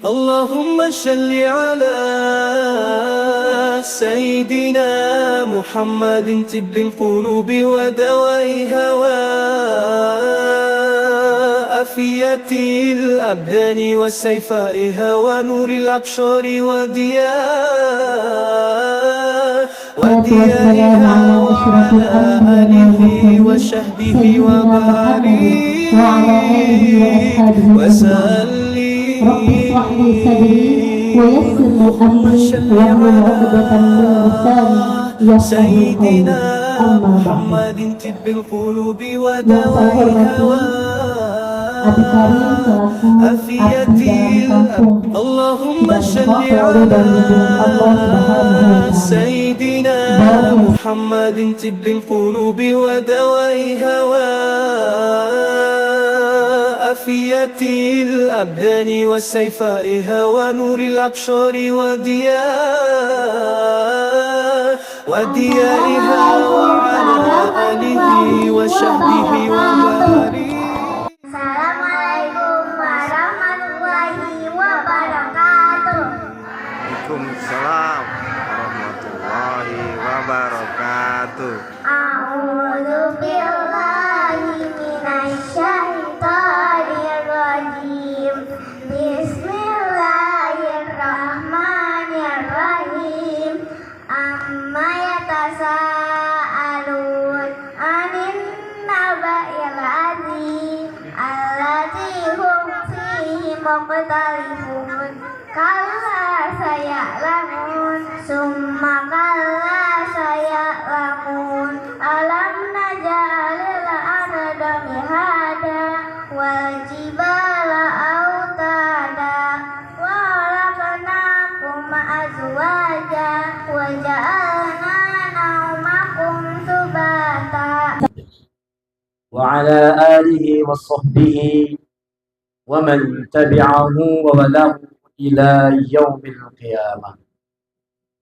اللهم صل على سيدنا محمد طب القلوب ودوائها وعافية الأبدان وسيفائها ونور الأبصار وديائها وعلى آله وصحبه وبارك وسلم. رب اشرح لي صدري ويسر لي أمري واحلل عقدة من لساني يفقهوا قولي. أما بعد. Yang saya hormati Abi Karim selaku abdi dalam kampung tidak lupa selalu dan lindungan Allah Subhanahu wa Ta'ala. عافية الأبدان وسيفائها ونور الأبصار وديائها وعلى آله وصحبه وبارك. Assalamualaikum warahmatullahi wabarakatuh. Waalaikumsalam warahmatullahi wabarakatuh. A'udzu billahi minasyaitonir rajim. Bismillahirrahmanirrahim. Amma yatasaalun 'anin naba'il 'adzim allati hum fihi mukhtalifun. Kalla saya'lamun summa kalla saya'lamun. Alam naj'alil arda mihada wal jibala autada wa khalaqnakum azwaja wa ja'alna naumakum subata. وعلى آله وصحبه ومن تبعه وولاه إلى يوم القيامة.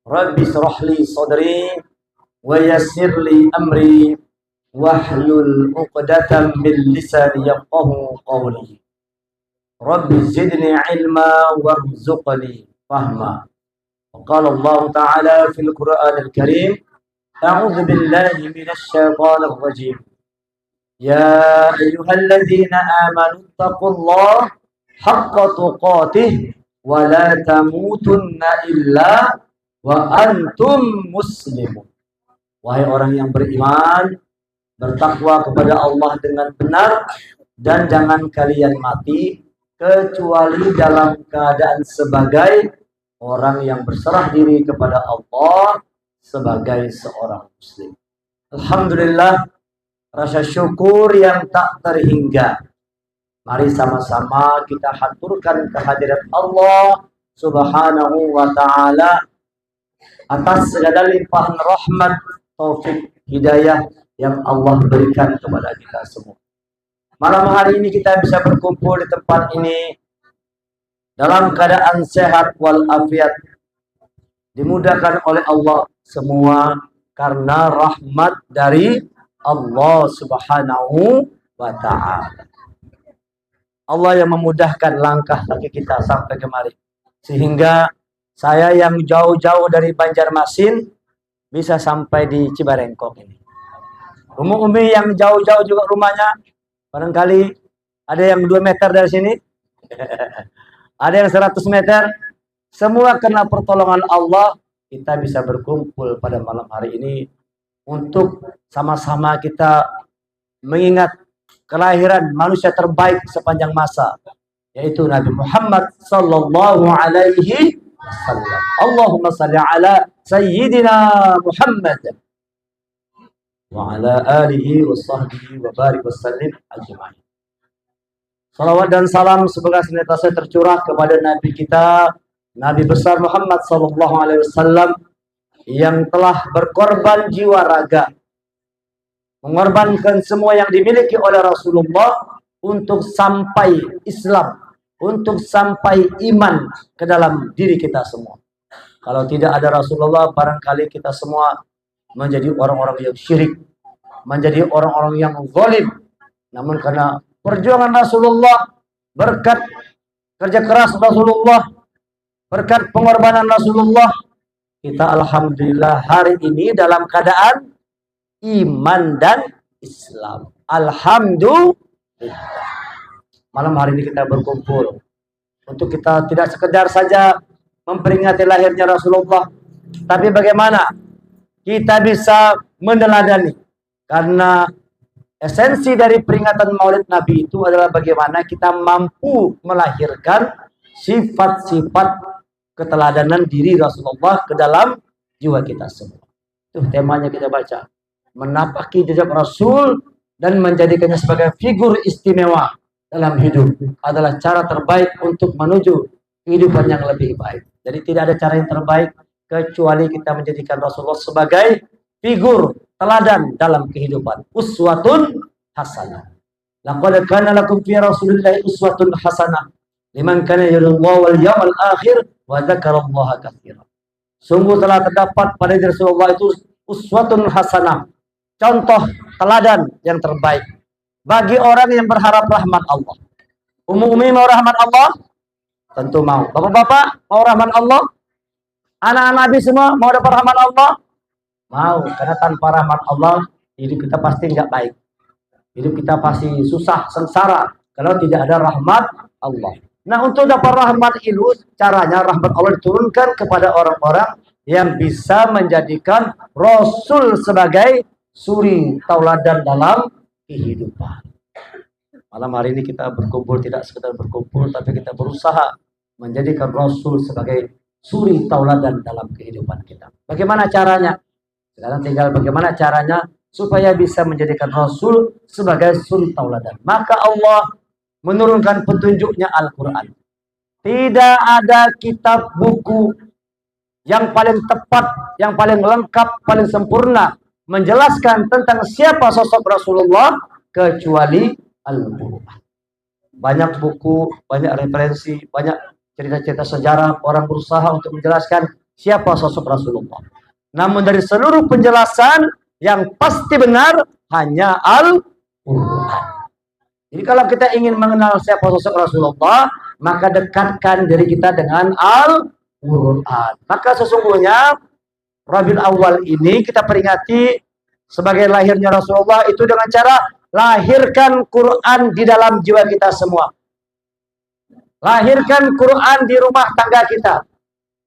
رب اشرح لي صدري ويسر لي أمري واحلل عقدة من لساني يفقهوا قولي. رب زدني علما وارزقني فهما. وقال الله تعالى في القرآن الكريم: أعوذ بالله من الشيطان الرجيم. يا أيها الذين آمنوا اتقوا الله حق تقاته ولا تموتن إلا وأنتم مسلمون. Wahai orang yang beriman, bertakwa kepada Allah dengan benar, dan jangan kalian mati kecuali dalam keadaan sebagai orang yang berserah diri kepada Allah sebagai seorang muslim. Alhamdulillah, rasa syukur yang tak terhingga. Mari sama-sama kita haturkan kehadirat Allah Subhanahu wa Ta'ala atas segala limpahan rahmat, taufik, hidayah yang Allah berikan kepada kita semua. Malam hari ini kita bisa berkumpul di tempat ini dalam keadaan sehat walafiat, dimudahkan oleh Allah semua karena rahmat dari Allah Subhanahu wa Ta'ala. Allah yang memudahkan langkah kaki kita sampai kemari, sehingga saya yang jauh-jauh dari Banjarmasin bisa sampai di Cibarengkok ini. Umi yang jauh-jauh juga rumahnya, barangkali ada yang 2 meter dari sini, ada yang 100 meter. Semua karena pertolongan Allah kita bisa berkumpul pada malam hari ini untuk sama-sama kita mengingat kelahiran manusia terbaik sepanjang masa, yaitu Nabi Muhammad sallallahu alaihi wasallam. Allahumma salli ala sayyidina Muhammad wa ala alihi wa sahbihi wa barik wa sallim ajma'in. Salawat dan salam semoga senantiasa tercurah kepada Nabi kita, Nabi besar Muhammad sallallahu alaihi wasallam, yang telah berkorban jiwa raga, mengorbankan semua yang dimiliki oleh Rasulullah untuk sampai Islam, untuk sampai iman ke dalam diri kita semua. Kalau tidak ada Rasulullah, barangkali kita semua menjadi orang-orang yang syirik, menjadi orang-orang yang zalim. Namun karena perjuangan Rasulullah, berkat kerja keras Rasulullah, berkat pengorbanan Rasulullah, kita alhamdulillah hari ini dalam keadaan iman dan Islam. Alhamdulillah. Malam hari ini kita berkumpul untuk kita tidak sekedar saja memperingati lahirnya Rasulullah, tapi bagaimana kita bisa meneladani, karena esensi dari peringatan Maulid Nabi itu adalah bagaimana kita mampu melahirkan sifat-sifat keteladanan diri Rasulullah ke dalam jiwa kita semua. Itu temanya kita baca. Menapaki jejak Rasul dan menjadikannya sebagai figur istimewa dalam hidup adalah cara terbaik untuk menuju kehidupan yang lebih baik. Jadi tidak ada cara yang terbaik kecuali kita menjadikan Rasulullah sebagai figur teladan dalam kehidupan. Uswatun hasanah. Laqad kana lakum fi Rasulillahi uswatun hasanah liman kana yarjullaha wal yawmal akhir wa dzakarallaha katsiran. Sungguh telah terdapat pada diri Rasulullah itu uswatun hasanah, contoh teladan yang terbaik bagi orang yang berharap rahmat Allah. Umi mau rahmat Allah? Tentu mau. Bapak-bapak mau rahmat Allah? Anak-anak Nabi semua mau dapat rahmat Allah? Mau, karena tanpa rahmat Allah hidup kita pasti nggak baik. Hidup kita pasti susah, sengsara kalau tidak ada rahmat Allah. Nah, untuk dapat rahmat itu caranya rahmat Allah diturunkan kepada orang-orang yang bisa menjadikan Rasul sebagai suri tauladan dalam kehidupan. Malam hari ini kita berkumpul tidak sekedar berkumpul, tapi kita berusaha menjadikan Rasul sebagai suri tauladan dalam kehidupan kita. Bagaimana caranya? Sekarang tinggal bagaimana caranya supaya bisa menjadikan Rasul sebagai suri tauladan. Maka Allah menurunkan petunjuknya Al-Quran. Tidak ada kitab buku yang paling tepat, yang paling lengkap, paling sempurna menjelaskan tentang siapa sosok Rasulullah kecuali Al-Quran. Banyak buku, banyak referensi, banyak cerita-cerita sejarah orang berusaha untuk menjelaskan siapa sosok Rasulullah. Namun dari seluruh penjelasan yang pasti benar hanya Al-Quran. Jadi kalau kita ingin mengenal siapa sosok Rasulullah, maka dekatkan diri kita dengan Al-Quran. Maka sesungguhnya Rabiul Awal ini kita peringati sebagai lahirnya Rasulullah itu dengan cara lahirkan Quran di dalam jiwa kita semua. Lahirkan Quran di rumah tangga kita.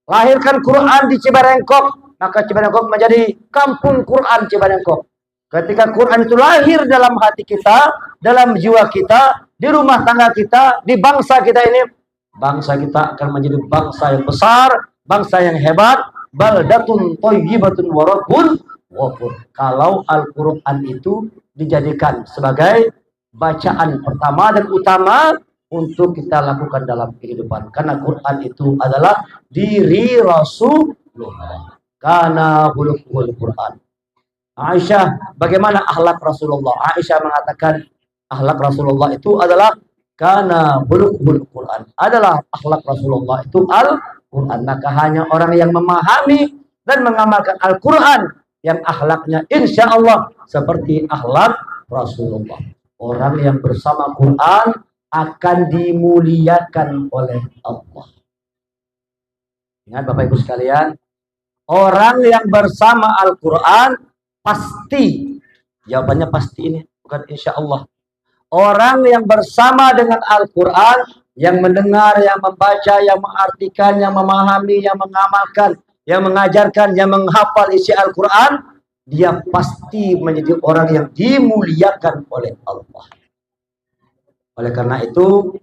Lahirkan Quran di Cibarengkok. Maka Cibarengkok menjadi kampung Quran Cibarengkok. Ketika Quran itu lahir dalam hati kita, dalam jiwa kita, di rumah tangga kita, di bangsa kita ini, bangsa kita akan menjadi bangsa yang besar, bangsa yang hebat, baldatun thayyibatun wa rabbun ghafur. Kalau Al-Quran itu dijadikan sebagai bacaan pertama dan utama untuk kita lakukan dalam kehidupan. Karena Quran itu adalah diri Rasulullah. Karena hulukul Quran. Aisyah, bagaimana akhlak Rasulullah? Aisyah mengatakan akhlak Rasulullah itu adalah karena hulukul Quran. Adalah akhlak Rasulullah itu Al-Quran. Maka hanya orang yang memahami dan mengamalkan Al-Quran yang akhlaknya insya Allah seperti akhlak Rasulullah. Orang yang bersama Quran akan dimuliakan oleh Allah. Ingat Bapak Ibu sekalian, orang yang bersama Al-Quran pasti, jawabannya pasti ini, bukan insya Allah. Orang yang bersama dengan Al-Quran, yang mendengar, yang membaca, yang mengartikan, yang memahami, yang mengamalkan, yang mengajarkan, yang menghafal isi Al-Quran, dia pasti menjadi orang yang dimuliakan oleh Allah. Oleh karena itu,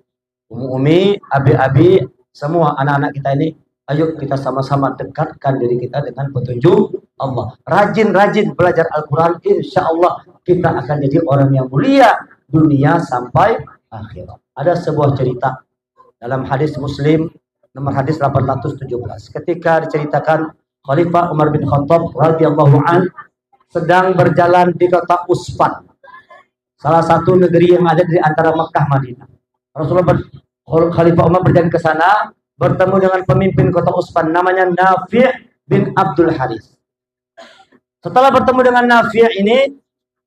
umi-umi, abi-abi, semua anak-anak kita ini, ayo kita sama-sama dekatkan diri kita dengan petunjuk Allah. Rajin-rajin belajar Al-Quran, insya Allah kita akan jadi orang yang mulia dunia sampai akhirat. Ada sebuah cerita dalam hadis Muslim nomor hadis 817. Ketika diceritakan Khalifah Umar bin Khattab radhiyallahu an sedang berjalan di kota Usfan, salah satu negeri yang ada di antara Mekah Madinah. Khalifah Umar berjalan ke sana, bertemu dengan pemimpin kota Usfan namanya Nafi' bin Abdul Haris. Setelah bertemu dengan Nafi' ini,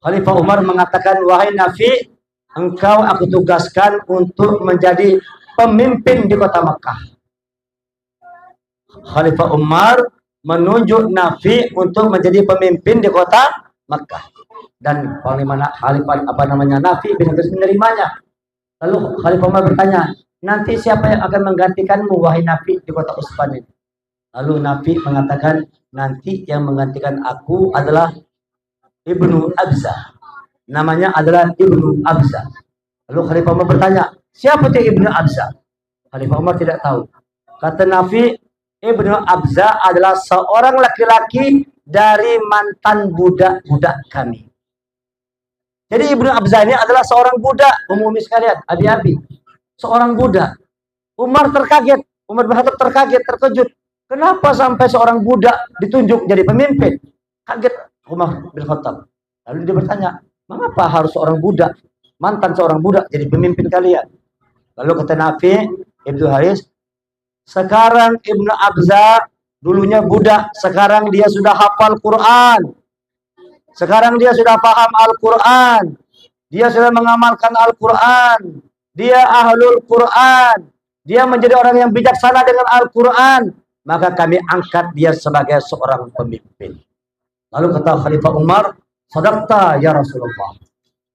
Khalifah Umar mengatakan, wahai Nafi', engkau aku tugaskan untuk menjadi pemimpin di kota Mekah. Khalifah Umar menunjuk Nafi untuk menjadi pemimpin di kota Mekah. Dan Khalifah Nafi bin Habis menerimanya. Lalu Khalifah Umar bertanya, nanti siapa yang akan menggantikanmu wahai Nafi di kota Utsman ini? Lalu Nafi mengatakan, nanti yang menggantikan aku adalah Ibnu Abza. Namanya adalah Ibnu Abza. Lalu Khalifah Umar bertanya, siapa itu Ibnu Abza? Khalifah Umar tidak tahu. Kata Nafi, Ibnu Abza adalah seorang laki-laki dari mantan budak-budak kami. Jadi Ibnu Abza ini adalah seorang budak, umumi sekalian, abi-abi. Seorang budak. Umar terkaget, Umar bin Khattab terkaget, terkejut. Kenapa sampai seorang budak ditunjuk jadi pemimpin? Kaget Umar bin Khattab. Lalu dia bertanya, mengapa harus seorang budak, mantan seorang budak jadi pemimpin kalian? Lalu kata Nafi, Ibnu Haris, sekarang Ibnu Abza dulunya budak, sekarang dia sudah hafal Quran. Sekarang dia sudah paham Al-Quran. Dia sudah mengamalkan Al-Quran. Dia ahlul Quran. Dia menjadi orang yang bijaksana dengan Al-Quran. Maka kami angkat dia sebagai seorang pemimpin. Lalu kata Khalifah Umar, sadaqta ya Rasulullah.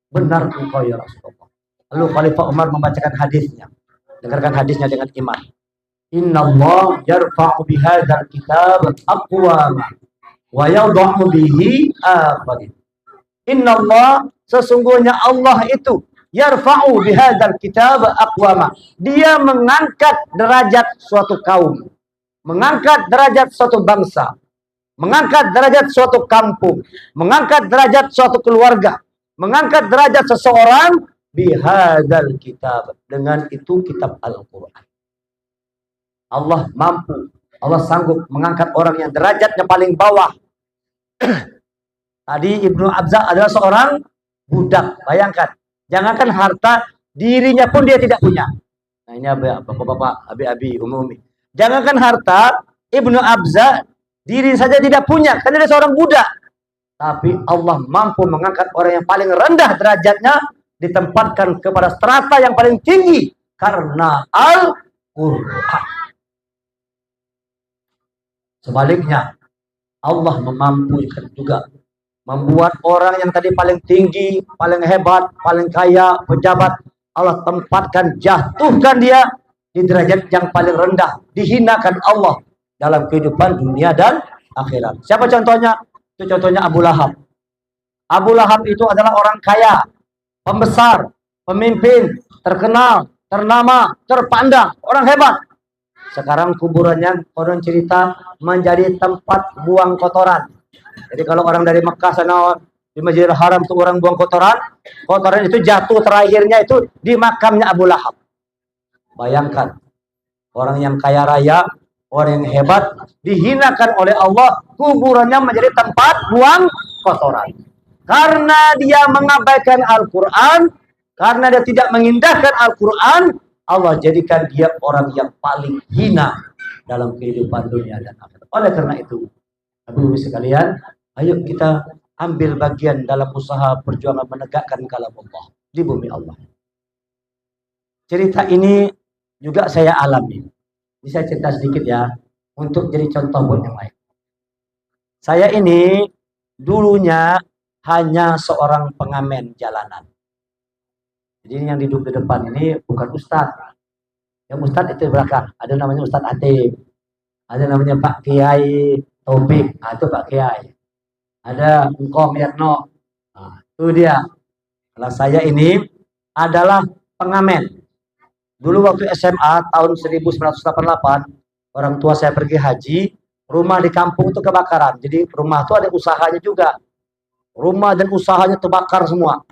Benar engkau ya Rasulullah. Lalu Khalifah Umar membacakan hadisnya. Dengarkan hadisnya dengan iman. Inna Allah yarfa'u bihadzal kitab aqwama wa yadh'u bihi akharin. Inna Allah, sesungguhnya Allah itu yarfa'u bihadzal kitab aqwama. Dia mengangkat derajat suatu kaum, mengangkat derajat suatu bangsa, mengangkat derajat suatu kampung, mengangkat derajat suatu keluarga, mengangkat derajat seseorang bihadzal kitab, dengan itu kitab Al-Qur'an. Allah mampu, Allah sanggup mengangkat orang yang derajatnya paling bawah. Tadi Ibnu Abza adalah seorang budak. Bayangkan, jangankan harta, dirinya pun dia tidak punya. Nah ini bapak-bapak, abi-abi, umumi. Jangankan harta, Ibnu Abza diri saja tidak punya, karena dia seorang budak. Tapi Allah mampu mengangkat orang yang paling rendah derajatnya, ditempatkan kepada strata yang paling tinggi karena Al-Qur'an. Sebaliknya, Allah memampukan juga membuat orang yang tadi paling tinggi, paling hebat, paling kaya, pejabat, Allah tempatkan, jatuhkan dia di derajat yang paling rendah, dihinakan Allah dalam kehidupan dunia dan akhirat. Siapa contohnya? Itu contohnya Abu Lahab. Abu Lahab itu adalah orang kaya, pembesar, pemimpin, terkenal, ternama, terpandang, orang hebat. Sekarang kuburannya konon cerita menjadi tempat buang kotoran. Jadi kalau orang dari Mekah sana di Masjidil Haram itu orang buang kotoran, kotoran itu jatuh terakhirnya itu di makamnya Abu Lahab. Bayangkan, orang yang kaya raya, orang yang hebat dihinakan oleh Allah, kuburannya menjadi tempat buang kotoran. Karena dia mengabaikan Al-Quran, karena dia tidak mengindahkan Al-Quran, Allah jadikan dia orang yang paling hina dalam kehidupan dunia dan akhirat. Oleh karena itu, Ibu sekalian, ayo kita ambil bagian dalam usaha perjuangan menegakkan kalam Allah di bumi Allah. Cerita ini juga saya alami. Ini saya cerita sedikit ya, untuk jadi contoh buat yang lain. Saya ini dulunya hanya seorang pengamen jalanan. Jadi yang duduk di depan ini bukan ustadz. Yang ustadz itu di belakang. Ada namanya Ustadz Atib. Ada namanya Pak Kiai Taufik. Nah, itu Pak Kiai. Ada Engkong Yatno. Nah, itu dia. Kalau saya ini adalah pengamen. Dulu waktu SMA tahun 1988, orang tua saya pergi haji, rumah di kampung itu kebakaran. Jadi rumah itu ada usahanya juga. Rumah dan usahanya terbakar semua.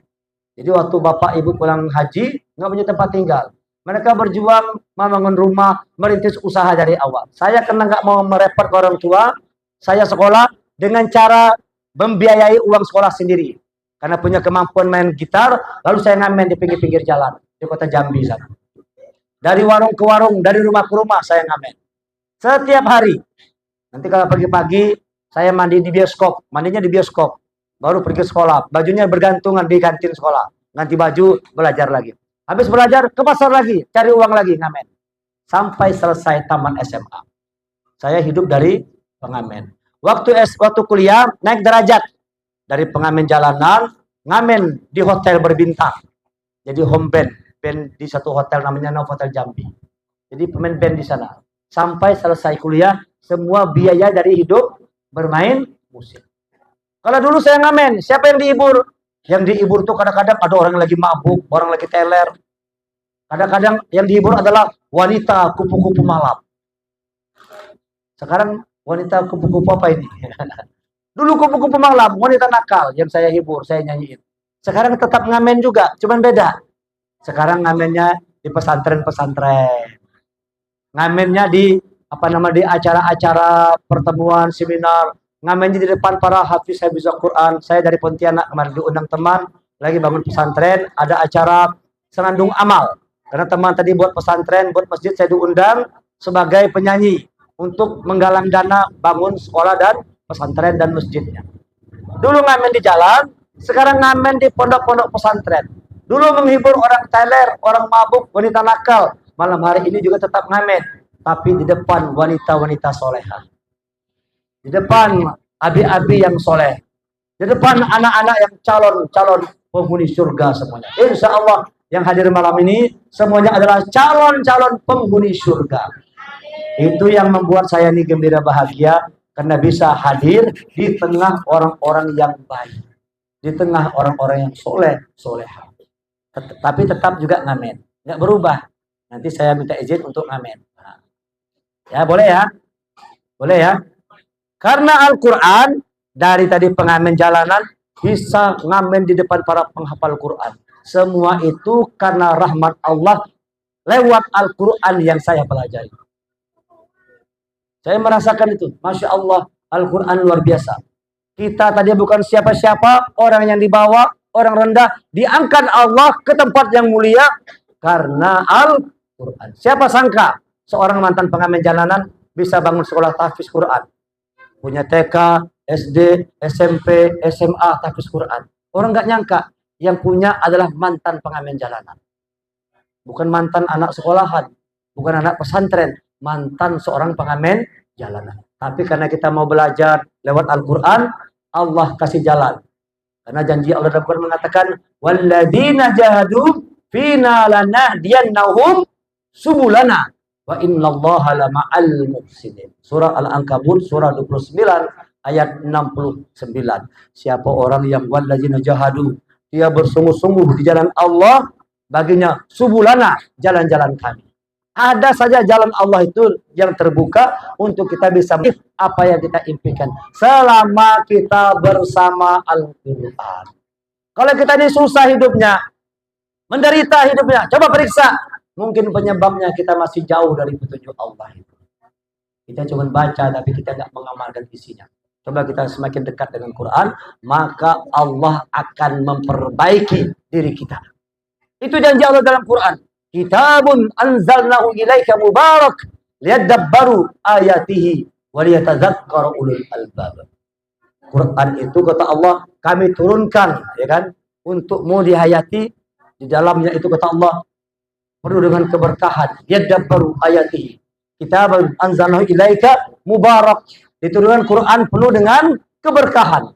Jadi waktu bapak ibu pulang haji, nggak punya tempat tinggal. Mereka berjuang membangun rumah, merintis usaha dari awal. Saya karena nggak mau merepot ke orang tua, saya sekolah dengan cara membiayai uang sekolah sendiri. Karena punya kemampuan main gitar, lalu saya ngamen di pinggir-pinggir jalan di kota Jambi sana. Dari warung ke warung, dari rumah ke rumah saya ngamen. Setiap hari. Nanti kalau pagi-pagi saya mandi di bioskop, mandinya di bioskop. Baru pergi sekolah, bajunya bergantungan di kantin sekolah. Ganti baju, belajar lagi. Habis belajar ke pasar lagi, cari uang lagi, ngamen. Sampai selesai tamat SMA. Saya hidup dari pengamen. Waktu kuliah naik derajat dari pengamen jalanan, ngamen di hotel berbintang. Jadi home band di satu hotel namanya Novotel Jambi. Jadi pemain band di sana. Sampai selesai kuliah, semua biaya dari hidup bermain musik. Kalau dulu saya ngamen, siapa yang dihibur? Yang dihibur tuh kadang-kadang ada orang lagi mabuk, orang lagi teler. Kadang-kadang yang dihibur adalah wanita kupu-kupu malam. Sekarang wanita kupu-kupu apa ini? Dulu kupu-kupu malam, wanita nakal yang saya hibur, saya nyanyiin. Sekarang tetap ngamen juga, cuman beda. Sekarang ngamennya di pesantren-pesantren. Ngamennya di di acara-acara pertemuan, seminar. Ngamennya di depan para hafiz Al-Quran. Saya dari Pontianak kemarin diundang teman, lagi bangun pesantren, ada acara senandung amal. Karena teman tadi buat pesantren, buat masjid, saya diundang sebagai penyanyi untuk menggalang dana bangun sekolah dan pesantren dan masjidnya. Dulu ngamen di jalan, sekarang ngamen di pondok-pondok pesantren. Dulu menghibur orang teler, orang mabuk, wanita nakal. Malam hari ini juga tetap ngamen, tapi di depan wanita-wanita solehah. Di depan abi-abi yang soleh. Di depan anak-anak yang calon-calon penghuni surga semuanya. Insya Allah yang hadir malam ini semuanya adalah calon-calon penghuni surga. Itu yang membuat saya ini gembira bahagia karena bisa hadir di tengah orang-orang yang baik, di tengah orang-orang yang solehah. Tapi tetap juga ngamen, nggak berubah. Nanti saya minta izin untuk ngamen. Ya boleh ya, boleh ya. Karena Al-Quran dari tadi pengamen jalanan bisa ngamen di depan para penghafal Quran. Semua itu karena rahmat Allah lewat Al-Quran yang saya pelajari. Saya merasakan itu. Masya Allah, Al-Quran luar biasa. Kita tadi bukan siapa-siapa, orang yang dibawa, orang rendah, diangkat Allah ke tempat yang mulia karena Al-Quran. Siapa sangka seorang mantan pengamen jalanan bisa bangun sekolah tahfiz Quran. Punya TK, SD, SMP, SMA, tahfiz Quran. Orang nggak nyangka. Yang punya adalah mantan pengamen jalanan. Bukan mantan anak sekolahan. Bukan anak pesantren. Mantan seorang pengamen jalanan. Tapi karena kita mau belajar lewat Al-Quran, Allah kasih jalan. Karena janji Allah dalam Quran mengatakan, walladzina jahadu fina lanahdiyannahum subulana wa innallaha lama'al muhsinin. Surah Al-Ankabut, surah 29, ayat 69. Siapa orang yang walladzina jahadu, dia bersungguh-sungguh di jalan Allah, baginya subulana, jalan-jalan kami. Ada saja jalan Allah itu yang terbuka untuk kita bisa apa yang kita impikan selama kita bersama Al-Quran. Kalau kita ini susah hidupnya, menderita hidupnya, coba periksa. Mungkin penyebabnya kita masih jauh dari petunjuk Allah itu. Kita cuma baca tapi kita nggak mengamalkan isinya. Coba kita semakin dekat dengan Quran, maka Allah akan memperbaiki diri kita. Itu janji Allah dalam Quran. Kitabun anzalnahu ilaika mubarak liyadabbaru ayatihi wa liyatadzakkara ulul albab. Quran itu kata Allah kami turunkan, ya kan, untukmu dihayati. Di dalamnya itu kata Allah penuh dengan keberkahan. Liyadabbaru ayatihi. Kitabun anzalnahu ilaika mubarak. Diturunkan Quran penuh dengan keberkahan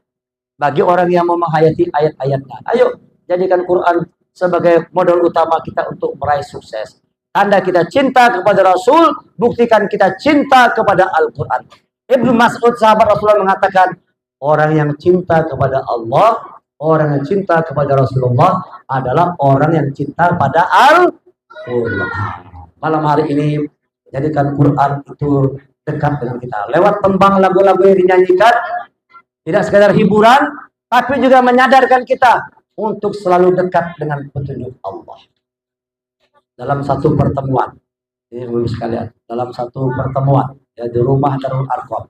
bagi orang yang menghayati ayat-ayatnya. Ayo jadikan Quran sebagai modal utama kita untuk meraih sukses. Tanda kita cinta kepada Rasul, buktikan kita cinta kepada Al-Quran. Ibnu Mas'ud sahabat Rasulullah mengatakan, orang yang cinta kepada Allah, orang yang cinta kepada Rasulullah adalah orang yang cinta pada Al-Quran. Malam hari ini jadikan Quran itu dekat dengan kita. Lewat tembang lagu-lagu yang dinyanyikan, tidak sekedar hiburan, tapi juga menyadarkan kita untuk selalu dekat dengan petunjuk Allah. Dalam satu pertemuan, ini sekalian, dalam satu pertemuan ya, di rumah Darul Arqam.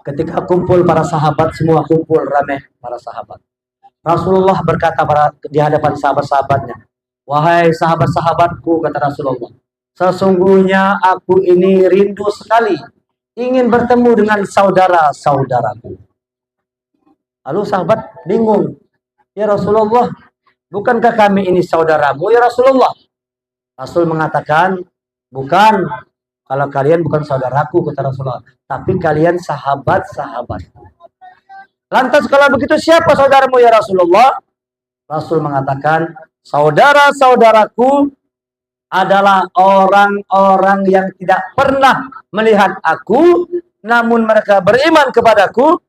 Ketika kumpul para sahabat, semua kumpul ramai para sahabat. Rasulullah berkata di hadapan sahabat-sahabatnya, wahai sahabat-sahabatku, kata Rasulullah, sesungguhnya aku ini rindu sekali ingin bertemu dengan saudara-saudaraku. Lalu sahabat bingung, ya Rasulullah, bukankah kami ini saudaramu ya Rasulullah? Rasul mengatakan, bukan. Kalau kalian bukan saudaraku, kata Rasulullah, tapi kalian sahabat-sahabat. Lantas kalau begitu siapa saudaramu ya Rasulullah? Rasul mengatakan, saudara-saudaraku adalah orang-orang yang tidak pernah melihat aku, namun mereka beriman kepadaku,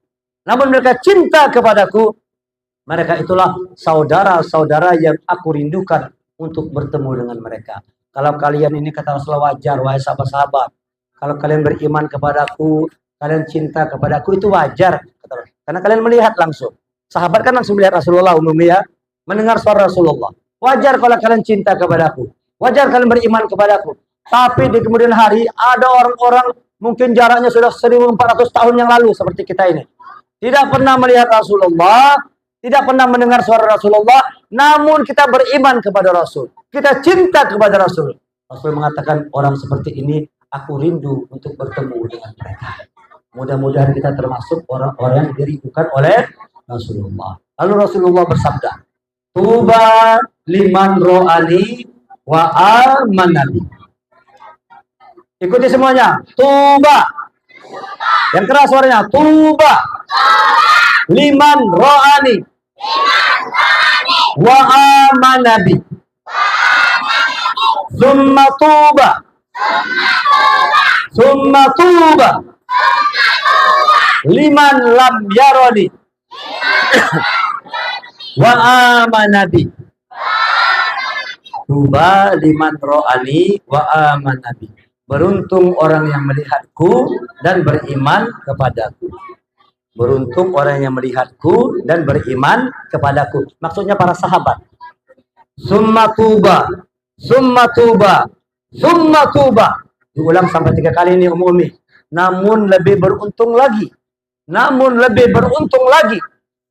namun mereka cinta kepadaku. Mereka itulah saudara-saudara yang aku rindukan untuk bertemu dengan mereka. Kalau kalian ini, kata Rasulullah, wajar, wahai sahabat-sahabat. Kalau kalian beriman kepadaku, kalian cinta kepadaku, itu wajar. Karena kalian melihat langsung. Sahabat kan langsung melihat Rasulullah umumnya, mendengar suara Rasulullah. Wajar kalau kalian cinta kepadaku. Wajar kalian beriman kepadaku. Tapi di kemudian hari, ada orang-orang mungkin jaraknya sudah 1400 tahun yang lalu, seperti kita ini. Tidak pernah melihat Rasulullah, tidak pernah mendengar suara Rasulullah, namun kita beriman kepada Rasul. Kita cinta kepada Rasul. Rasul mengatakan, orang seperti ini aku rindu untuk bertemu dengan mereka. Mudah-mudahan kita termasuk orang-orang yang dirindukan oleh Rasulullah. Lalu Rasulullah bersabda, Tuba liman ro'ani wa amanani. Ikuti semuanya. Tuba. Yang keras suaranya. Tuba liman ro'ani wa amanabi. Summa tuba. Summa tuba liman lam yaroni wa amanabi. Tuba liman ro'ani wa amanabi. Beruntung orang yang melihatku dan beriman kepadaku. Beruntung orang yang melihatku dan beriman kepadaku. Maksudnya para sahabat. Summa tuba, summa tuba, summa tuba. Diulang sampai 3 kali ini Umi. Namun lebih beruntung lagi. Namun lebih beruntung lagi.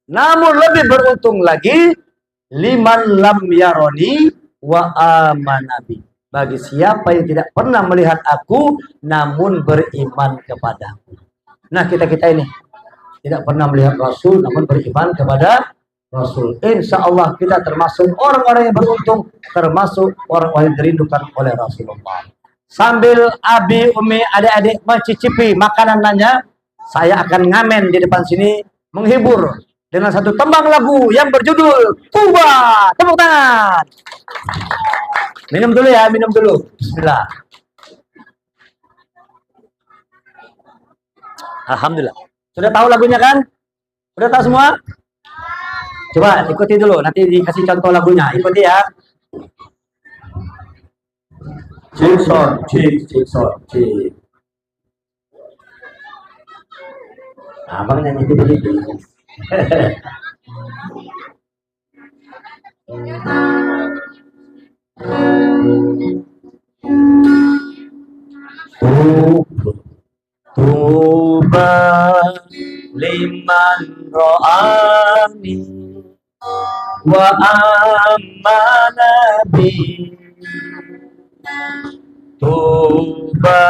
Namun lebih beruntung lagi. Liman lam yaroni wa amanabi. Bagi siapa yang tidak pernah melihat aku, namun beriman kepadaku. Nah, kita-kita ini tidak pernah melihat Rasul, namun beriman kepada Rasul. Insya Allah kita termasuk orang-orang yang beruntung, termasuk orang-orang yang dirindukan oleh Rasulullah. Sambil Abi, Umi, adik-adik mencicipi makanannya, saya akan ngamen di depan sini menghibur dengan satu tembang lagu yang berjudul Tuba. Tepuk tangan. Minum dulu ya, minum dulu. Bismillah. Alhamdulillah. Sudah tahu lagunya kan? Sudah tahu semua? Coba ikuti dulu, nanti dikasih contoh lagunya. Ikuti ya. Cik, cik. Abang nyanyi gitu-gitu. Tuba liman ro'ani wa amanabi. Tuba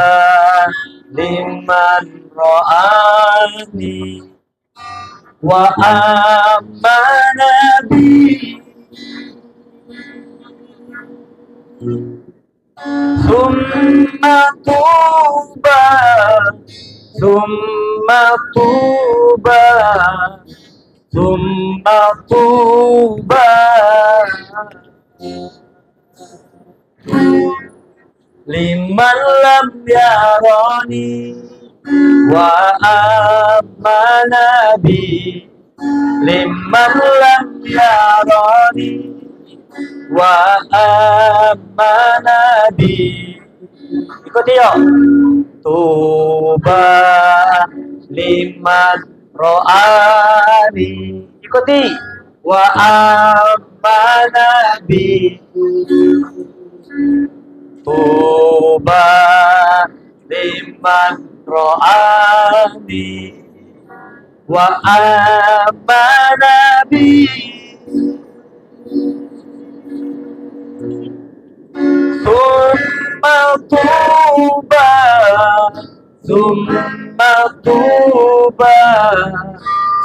liman ro'ani wa amanabi. Summa tuba, summa tuba, summa tuba liman lam yaroni wa amanabi. Liman lam yaroni wa amanabi. Ikuti yuk. Tuba liman ro'ani. Ikuti. Wa amanabi. Tuba liman ro'ani wa amanabi. Summa tuba, summa tuba,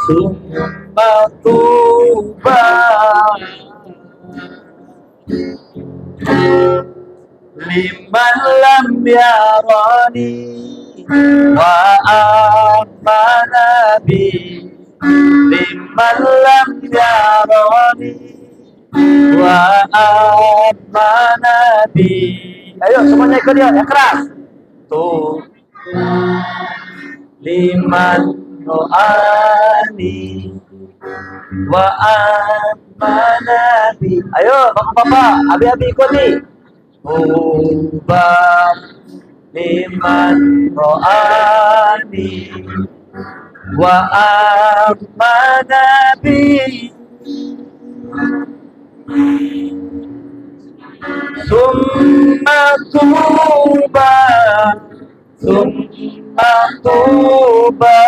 summa tuba liman lam yarani wa amana bi, liman lam yarani wa amana bi. Ayo semuanya ikut ya, yang keras. Tuh liman ro'ani wa amana bi. Ayo bapak-bapak, abi-abi ikut nih. Ubah liman ro'ani wa amana bi. Summa tuba, summa tuba,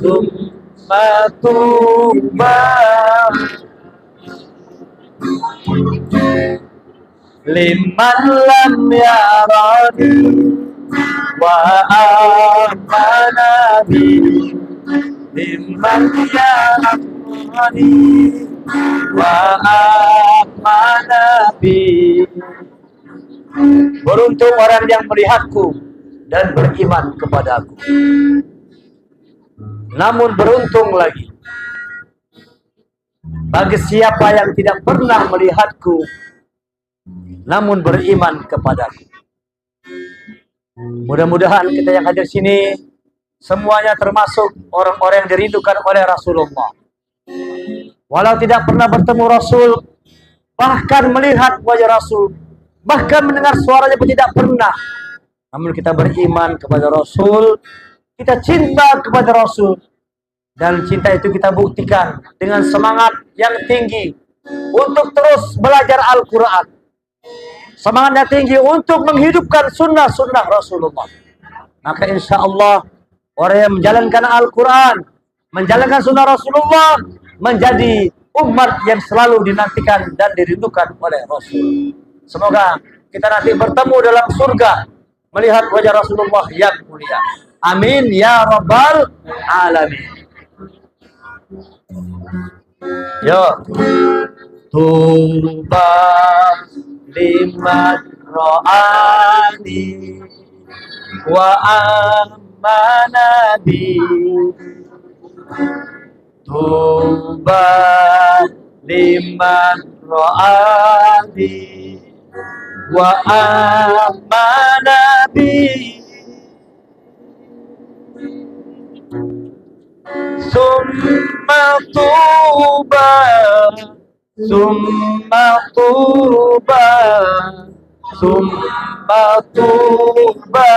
summa tuba liman lam yarani wa amana bi, liman yarani wa amana bi. Beruntung orang yang melihatku dan beriman kepadaku. Namun beruntung lagi bagi siapa yang tidak pernah melihatku namun beriman kepadaku. Mudah-mudahan kita yang hadir sini semuanya termasuk orang-orang yang dirindukan oleh Rasulullah. Walau tidak pernah bertemu Rasul, bahkan melihat wajah Rasul, bahkan mendengar suaranya pun tidak pernah, namun kita beriman kepada Rasul, kita cinta kepada Rasul, dan cinta itu kita buktikan dengan semangat yang tinggi untuk terus belajar Al-Quran, semangatnya tinggi untuk menghidupkan sunnah-sunnah Rasulullah. Maka insya Allah orang yang menjalankan Al-Quran, menjalankan sunnah Rasulullah, menjadi umat yang selalu dinantikan dan dirindukan oleh Rasul. Semoga kita nanti bertemu dalam surga melihat wajah Rasulullah yang mulia. Amin ya rabbal alamin. Yo, tuba liman ro'ani wa amana bi, tuba liman ro'ani wa amana bi. Summa tuba, summa tuba, summa tuba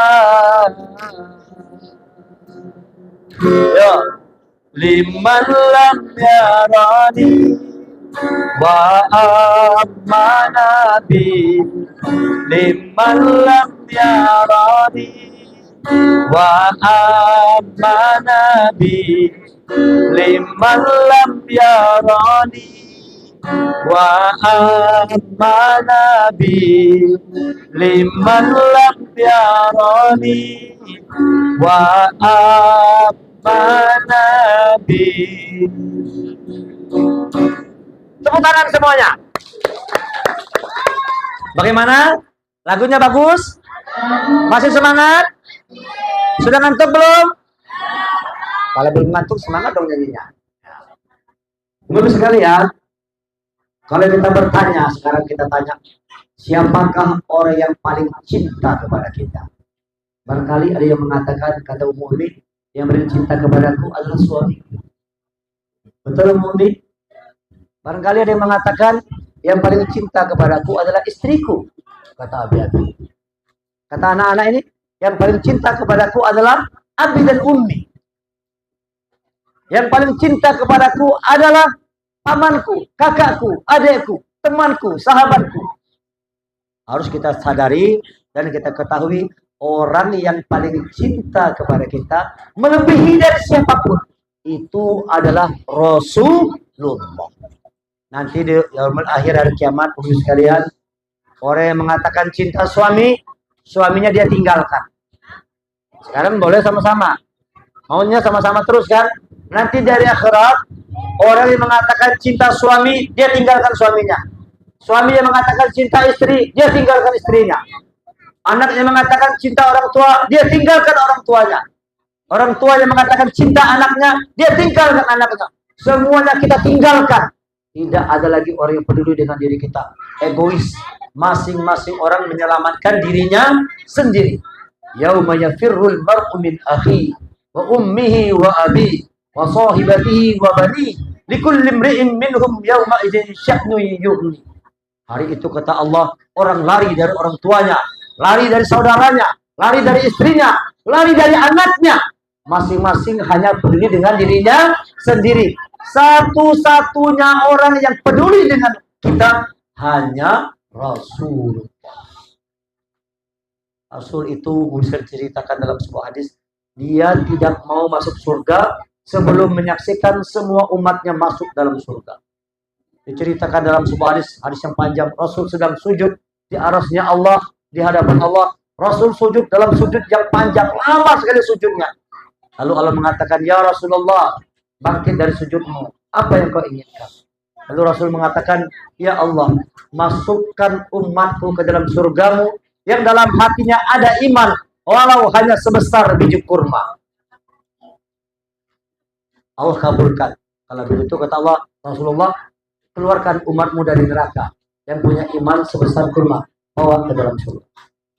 ya liman lam yarani wa amana bi, liman lam yarani wa amana bi, liman lam yarani wa amana bi, liman lam yarani wa amana bi. Tepuk tangan semuanya. Bagaimana? Lagunya bagus? Masih semangat? Sudah ngantuk belum? Kalau belum ngantuk, semangat dong nyanyinya. Bagus sekali ya. Kalau kita bertanya, sekarang kita tanya, siapakah orang yang paling cinta kepada kita? Barangkali ada yang mengatakan, kata Umumi, yang paling cinta kepadaku adalah suami. Betul Umumi? Barangkali ada yang mengatakan, yang paling cinta kepadaku adalah istriku. Kata Abi-Abi. Kata anak-anak ini, yang paling cinta kepadaku adalah Abi dan Ummi. Yang paling cinta kepadaku adalah pamanku, kakakku, adekku, temanku, sahabatku. Harus kita sadari dan kita ketahui orang yang paling cinta kepada kita melebihi dari siapapun itu adalah Rasulullah. Nanti di yaumul akhir hari kiamat, sekalian, orang yang mengatakan cinta suami, suaminya dia tinggalkan. Sekarang boleh sama-sama, maunya sama-sama terus kan? Nanti dari akhirat, orang yang mengatakan cinta suami, dia tinggalkan suaminya. Suami yang mengatakan cinta istri, dia tinggalkan istrinya. Anak yang mengatakan cinta orang tua, dia tinggalkan orang tuanya. Orang tua yang mengatakan cinta anaknya, dia tinggalkan anaknya. Semuanya kita tinggalkan. Tidak ada lagi orang yang peduli dengan diri kita. Egois. Masing-masing orang menyelamatkan dirinya sendiri. Yauma yafirrul mar'u min akhi wa ummihi wa abi wa sahibatihi wa bani likulli imri'in minhum yawma idzin sya'nu yughni. Hari itu kata Allah, orang lari dari orang tuanya, lari dari saudaranya, lari dari istrinya, lari dari anaknya. Masing-masing hanya peduli dengan dirinya sendiri. Satu-satunya orang yang peduli dengan kita hanya Rasulullah. Rasul itu bisa diceritakan dalam sebuah hadis, dia tidak mau masuk surga sebelum menyaksikan semua umatnya masuk dalam surga. Diceritakan dalam sebuah hadis yang panjang, Rasul sedang sujud di arasnya Allah, di hadapan Allah. Rasul sujud dalam sujud yang panjang, lama sekali sujudnya. Lalu Allah mengatakan, ya Rasulullah, bangkit dari sujudmu, apa yang kau inginkan? Lalu Rasul mengatakan, ya Allah, masukkan umatku ke dalam surgamu yang dalam hatinya ada iman, walau hanya sebesar biji kurma. Allah kabulkan. Kalau begitu kata Allah, Rasulullah, keluarkan umatmu dari neraka yang punya iman sebesar kurma, bawa ke dalam surga.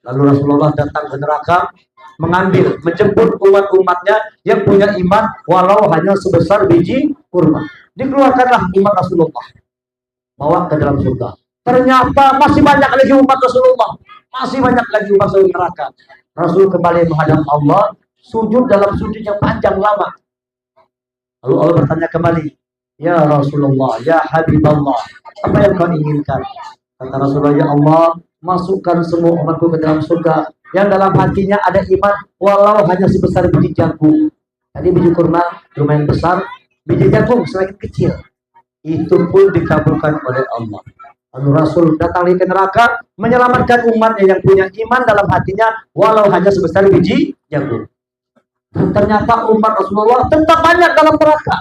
Lalu Rasulullah datang ke neraka, menjemput umat-umatnya yang punya iman walau hanya sebesar biji kurma. Dikeluarkanlah umat Rasulullah, bawa ke dalam surga. Ternyata masih banyak lagi umat Rasulullah, masih banyak lagi umat Rasul neraka. Rasul kembali menghadap Allah, sujud dalam sujud yang panjang lama. Lalu Allah bertanya kembali, ya Rasulullah, ya Habibullah, apa yang kau inginkan? Kata Rasulullah, ya Allah, masukkan semua umatku ke dalam surga yang dalam hatinya ada iman walau hanya sebesar biji jagung. Tadi biji kurma lumayan besar, biji jagung semakin kecil. Itu pun dikabulkan oleh Allah. Lalu Rasul datang ke neraka, menyelamatkan umatnya yang punya iman dalam hatinya walau hanya sebesar biji jagung. Dan ternyata umat Rasulullah tetap banyak dalam neraka.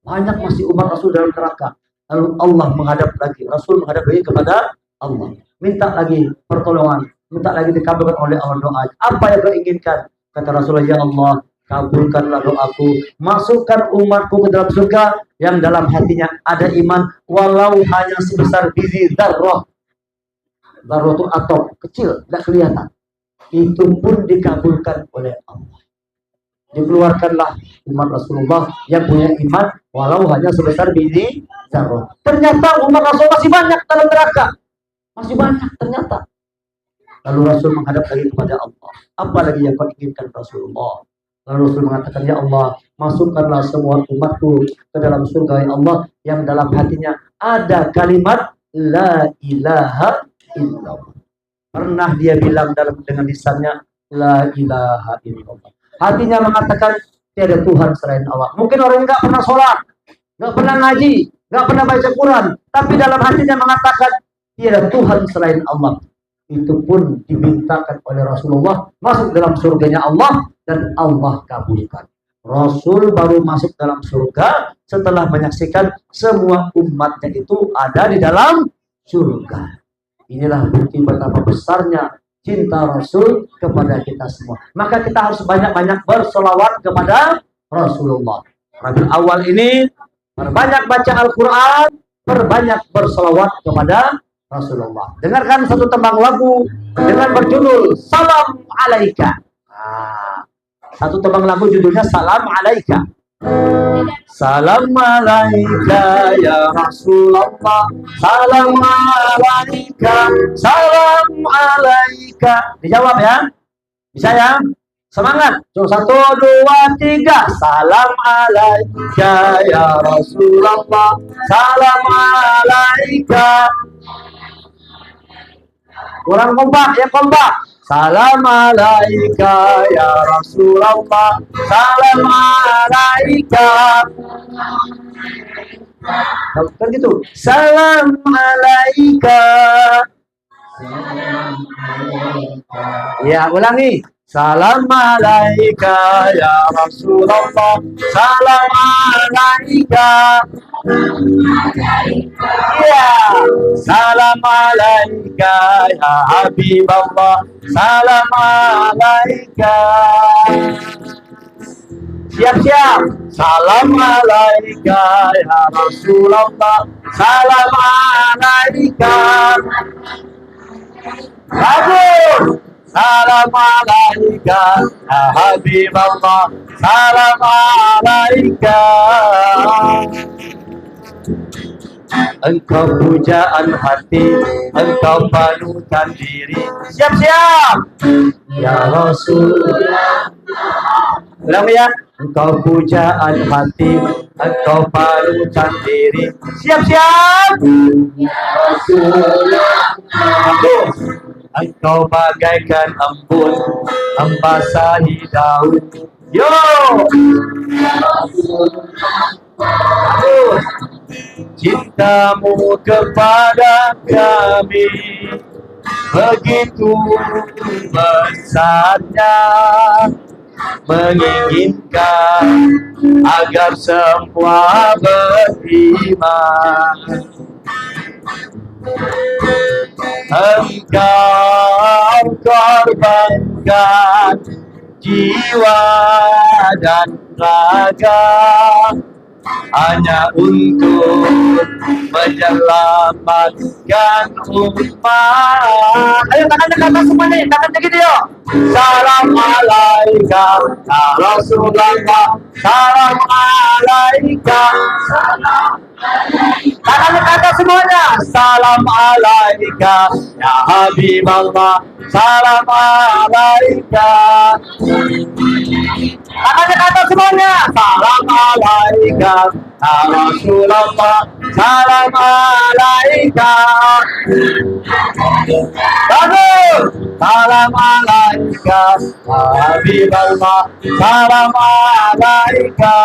Banyak masih umat Rasul dalam neraka. Lalu Allah menghadap lagi, Rasul menghadap lagi kepada Allah, minta lagi pertolongan, minta lagi dikabulkan oleh Allah doa. Apa yang kau inginkan? Kata Rasulullah, ya Allah, kabulkanlah doaku, masukkan umatku ke dalam surga yang dalam hatinya ada iman walau hanya sebesar biji dzarrah. Dzarrah itu atom kecil, tidak kelihatan. Itu pun dikabulkan oleh Allah. Dikeluarkanlah umat Rasulullah yang punya iman walau hanya sebesar biji dzarrah. Ternyata umat Rasul masih banyak dalam neraka, masih banyak ternyata. Lalu Rasul menghadap lagi kepada Allah, apa lagi yang kau inginkan Rasulullah? Lalu Rasul mengatakan, ya Allah, masukkanlah semua umatku ke dalam surga ya Allah yang dalam hatinya ada kalimat la ilaha illallah. Pernah dia bilang dengan lisannya la ilaha illallah. Hatinya mengatakan tiada Tuhan selain Allah. Mungkin orang nggak pernah sholat, nggak pernah ngaji, nggak pernah baca Quran, tapi dalam hatinya mengatakan tiada Tuhan selain Allah. Itu pun dimintakan oleh Rasulullah masuk dalam surganya Allah dan Allah kabulkan. Rasul baru masuk dalam surga setelah menyaksikan semua umatnya itu ada di dalam surga. Inilah bukti betapa besarnya cinta Rasul kepada kita semua. Maka kita harus banyak-banyak bersolawat kepada Rasulullah. Rabiul Awal ini perbanyak baca Al-Quran, perbanyak bersolawat kepada Rasulullah. Dengarkan satu tembang lagu dengan berjudul Salam Alaika. Satu tembang lagu judulnya Salam Alaika. Salam Alaika ya Rasulullah, Salam Alaika, Salam Alaika. Dijawab ya, bisa ya? Semangat. 1, 2, 3. Salam Alaika ya Rasulullah, Salam Alaika. Kurang kompak, ya kompak. Salam alaika ya Rasulullah, salam alaika. Kan gitu. Salam alaika. Ya, ulangi. Salam alaika ya Rasulullah, salam alaika. Ya, salam alaika ya Habiballah, salam alaika. Siap-siap. Salam alaika ya Rasulullah, salam alaika. Bagus. Salam alaika ya Habiballah, salam alaika. Engkau pujaan hati, engkau panutan diri. Siap-siap. Ya Rasulullah. Ulang ya. Engkau pujaan hati, engkau panutan diri. Siap-siap. Ya Rasulullah. Bagus. Engkau bagaikan embun, membasahi daun. Yo. Ya Rasulullah. Bagus. Cintamu kepada kami begitu besarnya, menginginkan agar semua beriman. Engkau korbankan jiwa dan raga hanya untuk menyelamatkan umat. Ayo tangannya ke atas semua nih, tangannya gini yuk. Salam alaika ya Rasulullah, salam alaika. Tangannya ke atas semuanya. Salam alaika ya Habiballah, salam alaika. Tangannya ke atas semuanya. Salam alaika ya Rasulullah, salam alaika. Bagus. Salam alaika ya Habiballah, salam alaika.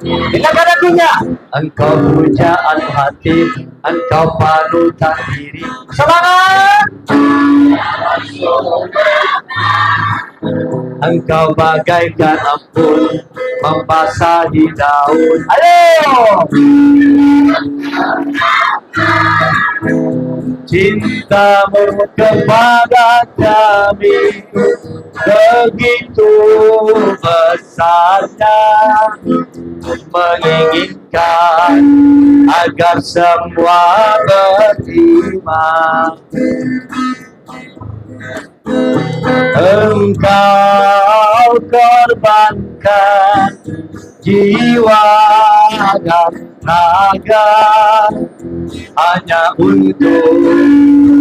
Kita lagunya. Engkau pujaan hati, engkau panutan diri. Semangat. Engkau bagaikan embun, membasahi daun. Ayo. Cintamu kepada kami begitu besarnya, menginginkan agar semua beriman. Engkau korbankan jiwa dan raga hanya untuk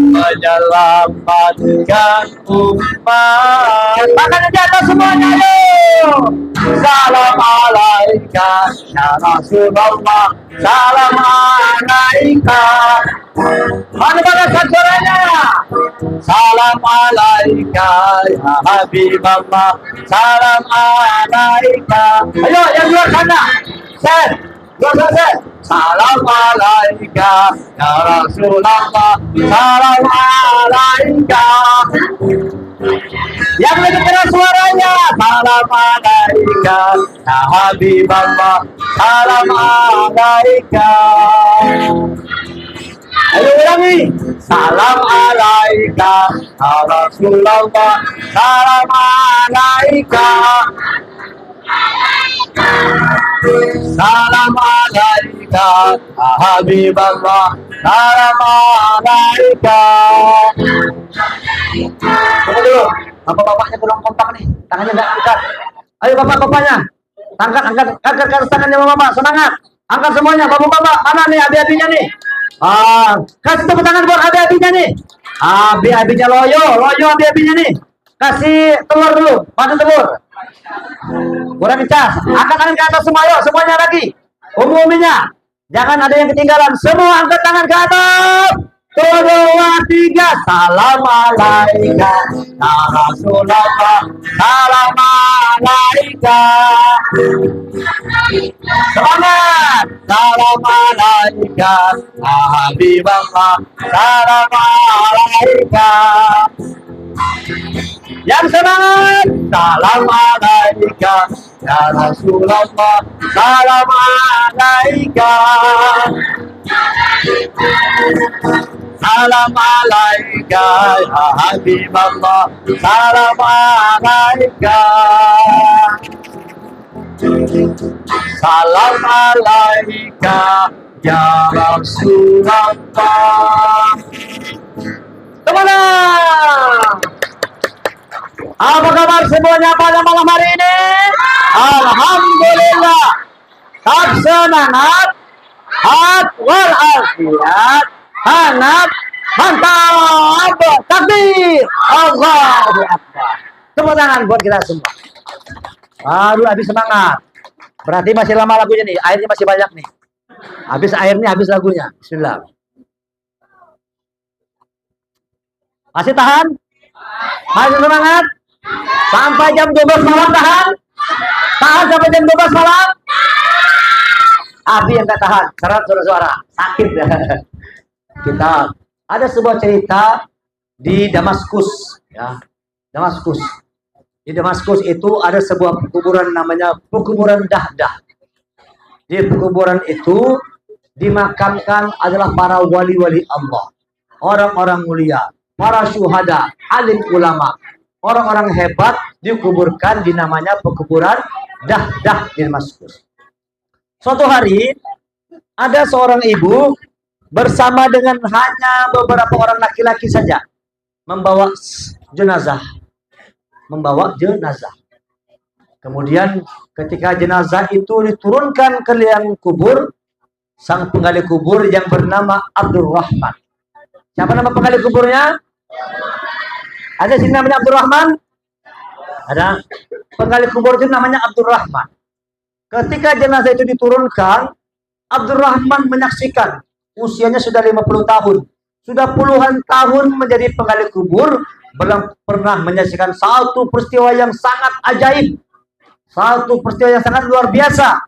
menyelamatkan umat. Tangannya di atas semuanya, yuk. Salam alaika ya Rasulullah, salam alaika. Mana balasan suaranya? Salam alaika ya Habiballah, salam alaika. Ayo yang luar sana, set, luar set. Salam alaika ya Rasulullah, salam alaika. Yang lebih keras suaranya. Salam alaika ya Habiballah, salam alaika. Ayo ulangi. Salam alaika ya Rasulullah, salam alaika. Salam alaika ya Habiballah, salam alaika. Tunggu dulu, bapak-bapaknya kurang kompak nih, tangannya nggak angkat. Ayo bapak-bapaknya, angkat tangannya bapak-bapak, semangat. Angkat semuanya, bapak-bapak, mana nih abi-abinya nih? Kasih tepuk tangan buat abi-abinya nih. Abi-abinya loyo abi-abinya nih. Kasih telur dulu, panen telur. Kurang cas, angkat tangan ke atas semua, yuk semuanya lagi. Umuminya, jangan ada yang ketinggalan. Semua angkat tangan ke atas. 1, 2, 3. Salam alaika ya Rasulullah, salam alaika. Semangat. Salam alaika ya Habiballah, salam alaika. Yang semangat. Salam alaika ya Rasulullah, salam alaika. Salam alaika ya Habiballah, salam alaika. Salam alaika ya Rasulullah. Kemana? Apa kabar semuanya pada malam hari ini? Alhamdulillah. Tak semangat, hat wal afiat, hangat, mantap, takbir, Allahu Akbar. Tepuk tangan buat kita semua. Baru habis semangat. Berarti masih lama lagunya nih, airnya masih banyak nih. Habis airnya, habis lagunya. Bismillah. Masih tahan? Masih semangat? Sampai jam 12 malam tahan? Tahan sampai jam 12 malam? Abi yang gak tahan, karena suara-suara sakit. Kita ada sebuah cerita di Damaskus, ya. Damaskus. Di Damaskus itu ada sebuah kuburan namanya Kuburan Dahdah. Di kuburan itu dimakamkan adalah para wali-wali Allah, orang-orang mulia, para syuhada, alim ulama, orang-orang hebat dikuburkan di namanya Kuburan Dahdah di Damaskus. Suatu hari ada seorang ibu bersama dengan hanya beberapa orang laki-laki saja membawa jenazah. Kemudian ketika jenazah itu diturunkan ke liang kubur, sang penggali kubur yang bernama Abdurrahman. Siapa nama penggali kuburnya? Ada sini namanya Abdurrahman? Ada. Penggali kubur itu namanya Abdurrahman. Ketika jenazah itu diturunkan, Abdurrahman menyaksikan usianya sudah 50 tahun. Sudah puluhan tahun menjadi penggali kubur, belum pernah menyaksikan satu peristiwa yang sangat ajaib, satu peristiwa yang sangat luar biasa,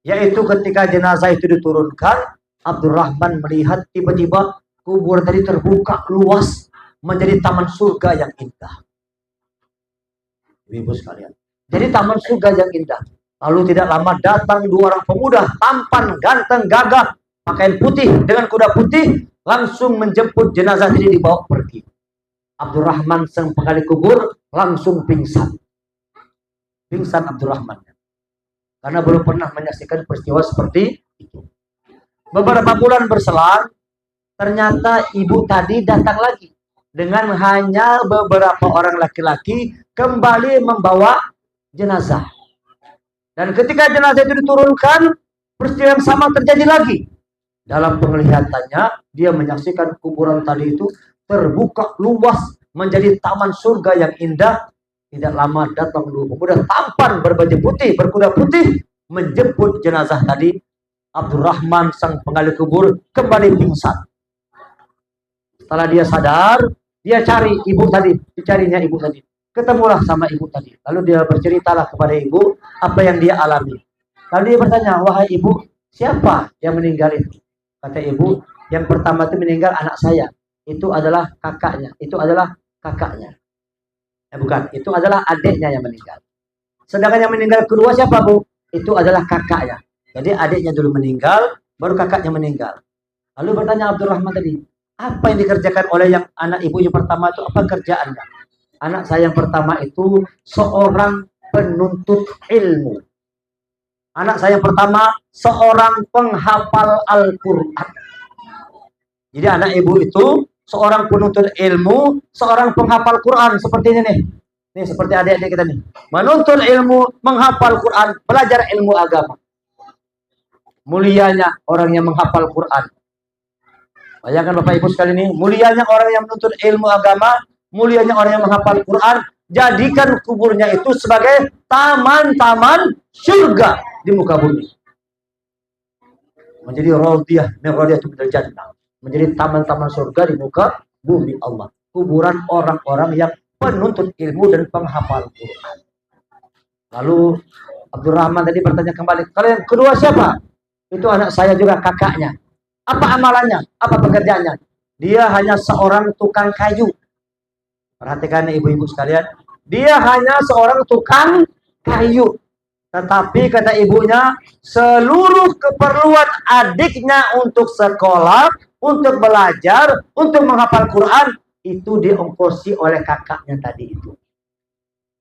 yaitu ketika jenazah itu diturunkan, Abdurrahman melihat tiba-tiba kubur tadi terbuka luas menjadi taman surga yang indah. Ibu sekalian, jadi taman surga yang indah. Lalu tidak lama datang dua orang pemuda tampan, ganteng, gagah, pakaian putih dengan kuda putih, langsung menjemput jenazah ini dibawa pergi. Abdurrahman sang penggali kubur langsung pingsan. Pingsan Abdurrahman. Karena belum pernah menyaksikan peristiwa seperti itu. Beberapa bulan berselang, ternyata ibu tadi datang lagi. Dengan hanya beberapa orang laki-laki kembali membawa jenazah. Dan ketika jenazah itu diturunkan, peristiwa yang sama terjadi lagi. Dalam penglihatannya, dia menyaksikan kuburan tadi itu terbuka luas menjadi taman surga yang indah. Tidak lama datang dua pemuda tampan berbaju putih, berkuda putih, menjemput jenazah tadi. Abdurrahman sang penggali kubur kembali pingsan. Setelah dia sadar, dia cari ibu tadi, dicarinya ibu tadi. Ketemulah sama ibu tadi. Lalu dia berceritalah kepada ibu apa yang dia alami. Lalu dia bertanya, wahai ibu, siapa yang meninggal itu? Kata ibu, yang pertama itu meninggal anak saya. Itu adalah kakaknya. Itu adalah kakaknya. Bukan, itu adalah adiknya yang meninggal. Sedangkan yang meninggal kedua siapa, Bu? Itu adalah kakaknya. Jadi adiknya dulu meninggal, baru kakaknya meninggal. Lalu bertanya Abdurrahman tadi, apa yang dikerjakan oleh yang anak ibu yang pertama itu? Apa kerjaannya? Anak saya yang pertama itu seorang penuntut ilmu. Anak saya yang pertama seorang penghafal Al-Quran. Jadi anak ibu itu seorang penuntut ilmu, seorang penghafal Quran. Seperti ini nih. Ini seperti adik-adik kita nih. Menuntut ilmu, menghafal Quran, belajar ilmu agama. Mulianya orang yang menghafal Quran. Bayangkan Bapak Ibu sekali ini, mulianya orang yang menuntut ilmu agama, mulianya orang yang menghafal Quran. Jadikan kuburnya itu sebagai taman-taman surga di muka bumi. Menjadi radiyah min radiyatul jannah. Menjadi taman-taman surga di muka bumi Allah. Kuburan orang-orang yang penuntut ilmu dan penghafal Quran. Lalu Abdurrahman tadi bertanya kembali, kalau yang kedua siapa? Itu anak saya juga, kakaknya. Apa amalannya? Apa pekerjaannya? Dia hanya seorang tukang kayu. Perhatikan ibu-ibu sekalian. Dia hanya seorang tukang kayu. Tetapi kata ibunya, seluruh keperluan adiknya untuk sekolah, untuk belajar, untuk menghafal Quran, itu diongkosi oleh kakaknya tadi itu.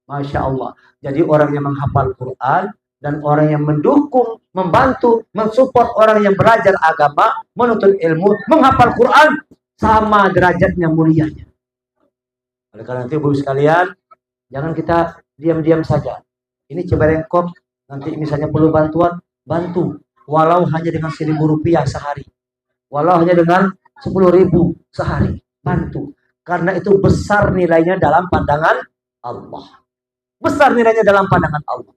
Masya Allah. Jadi orang yang menghafal Quran dan orang yang mendukung, membantu, mensupport orang yang belajar agama, menuntut ilmu, menghafal Quran, sama derajatnya mulianya. Oleh karena itu, ibu sekalian, jangan kita diam-diam saja. Ini Cibarengkok, nanti misalnya perlu bantuan, bantu. Walau hanya dengan 1.000 rupiah sehari. Walau hanya dengan 10.000 sehari. Bantu. Karena itu besar nilainya dalam pandangan Allah. Besar nilainya dalam pandangan Allah.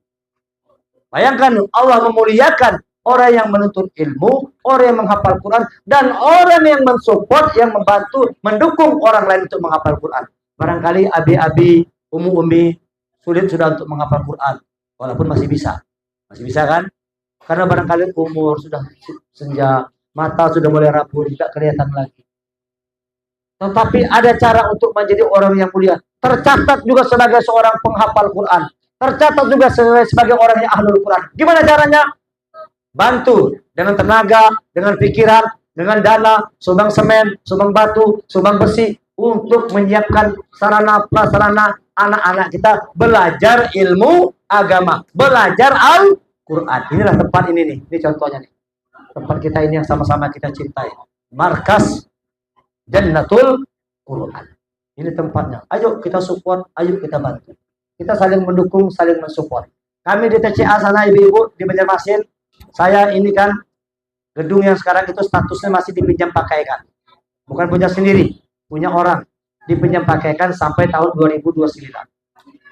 Bayangkan, Allah memuliakan orang yang menuntut ilmu, orang yang menghafal Quran, dan orang yang mensupport, yang membantu, mendukung orang lain untuk menghafal Quran. Barangkali abi-abi, umi-umi, sulit sudah untuk menghafal Quran. Walaupun masih bisa. Masih bisa kan? Karena barangkali umur sudah senja, mata sudah mulai rapuh, tidak kelihatan lagi. Tetapi ada cara untuk menjadi orang yang mulia. Tercatat juga sebagai seorang penghafal Quran. Tercatat juga sebagai orang yang ahlul Quran. Gimana caranya? Bantu dengan tenaga, dengan pikiran, dengan dana, sumbang semen, sumbang batu, sumbang besi, untuk menyiapkan sarana prasarana anak-anak kita belajar ilmu agama, belajar Al-Quran. Inilah tempat ini nih, ini contohnya nih. Tempat kita ini yang sama-sama kita cintai. Markas Jannatul Quran. Ini tempatnya. Ayo kita support, ayo kita bantu. Kita saling mendukung, saling mensupport. Kami di TCA sana, ibu-ibu di Banjarmasin, saya ini kan gedung yang sekarang itu statusnya masih dipinjam pakaikan. Bukan punya sendiri, punya orang. Dipinjam pakaikan sampai tahun 2029.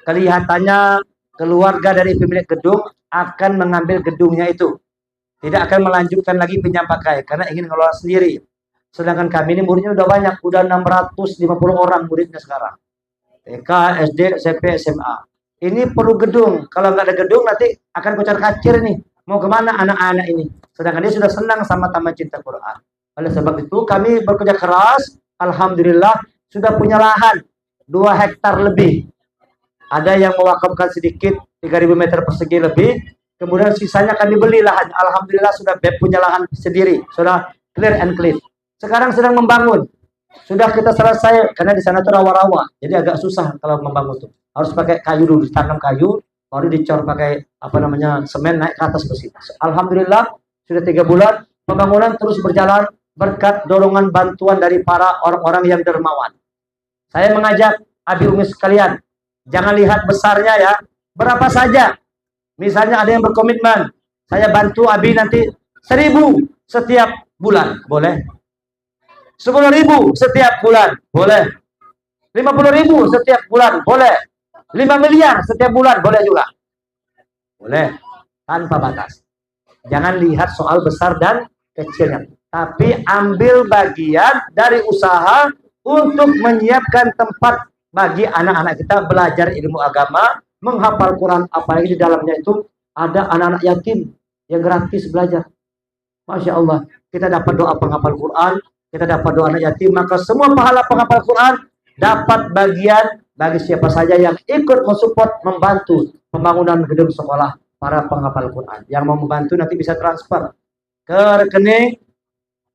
Kelihatannya keluarga dari pemilik gedung akan mengambil gedungnya itu. Tidak akan melanjutkan lagi pinjam pakai karena ingin ngelola sendiri. Sedangkan kami ini muridnya udah banyak, udah 650 orang muridnya sekarang. TK, SD, SMP, SMA. Ini perlu gedung. Kalau nggak ada gedung nanti akan kocar-kacir nih. Mau kemana anak-anak ini? Sedangkan dia sudah senang sama Taman Cinta Quran. Oleh sebab itu kami bekerja keras. Alhamdulillah sudah punya lahan 2 hektar lebih. Ada yang mewakafkan sedikit 3.000 meter persegi lebih. Kemudian sisanya kami beli lahan. Alhamdulillah sudah punya lahan sendiri. Sudah clear and clean. Sekarang sedang membangun. Sudah kita selesai karena di sana itu rawa-rawa. Jadi agak susah kalau membangun tuh. Harus pakai kayu dulu, ditanam kayu, baru dicor pakai semen naik ke atas besi. Alhamdulillah sudah 3 bulan pembangunan terus berjalan berkat dorongan bantuan dari para orang-orang yang dermawan. Saya mengajak abi umi sekalian, jangan lihat besarnya ya. Berapa saja. Misalnya ada yang berkomitmen, saya bantu abi nanti 1.000 setiap bulan, boleh? 10.000 setiap bulan, boleh. 50.000 setiap bulan, boleh. 5 miliar setiap bulan, boleh juga. Boleh, tanpa batas. Jangan lihat soal besar dan kecilnya. Tapi ambil bagian dari usaha untuk menyiapkan tempat bagi anak-anak kita belajar ilmu agama, menghafal Quran. Apalagi di dalamnya itu ada anak-anak yatim yang gratis belajar. Masya Allah, kita dapat doa penghafal Quran, kita dapat doa anak yatim, maka semua pahala penghafal Quran dapat bagian bagi siapa saja yang ikut mensupport, membantu pembangunan gedung sekolah para penghafal Quran. Yang mau membantu nanti bisa transfer ke rekening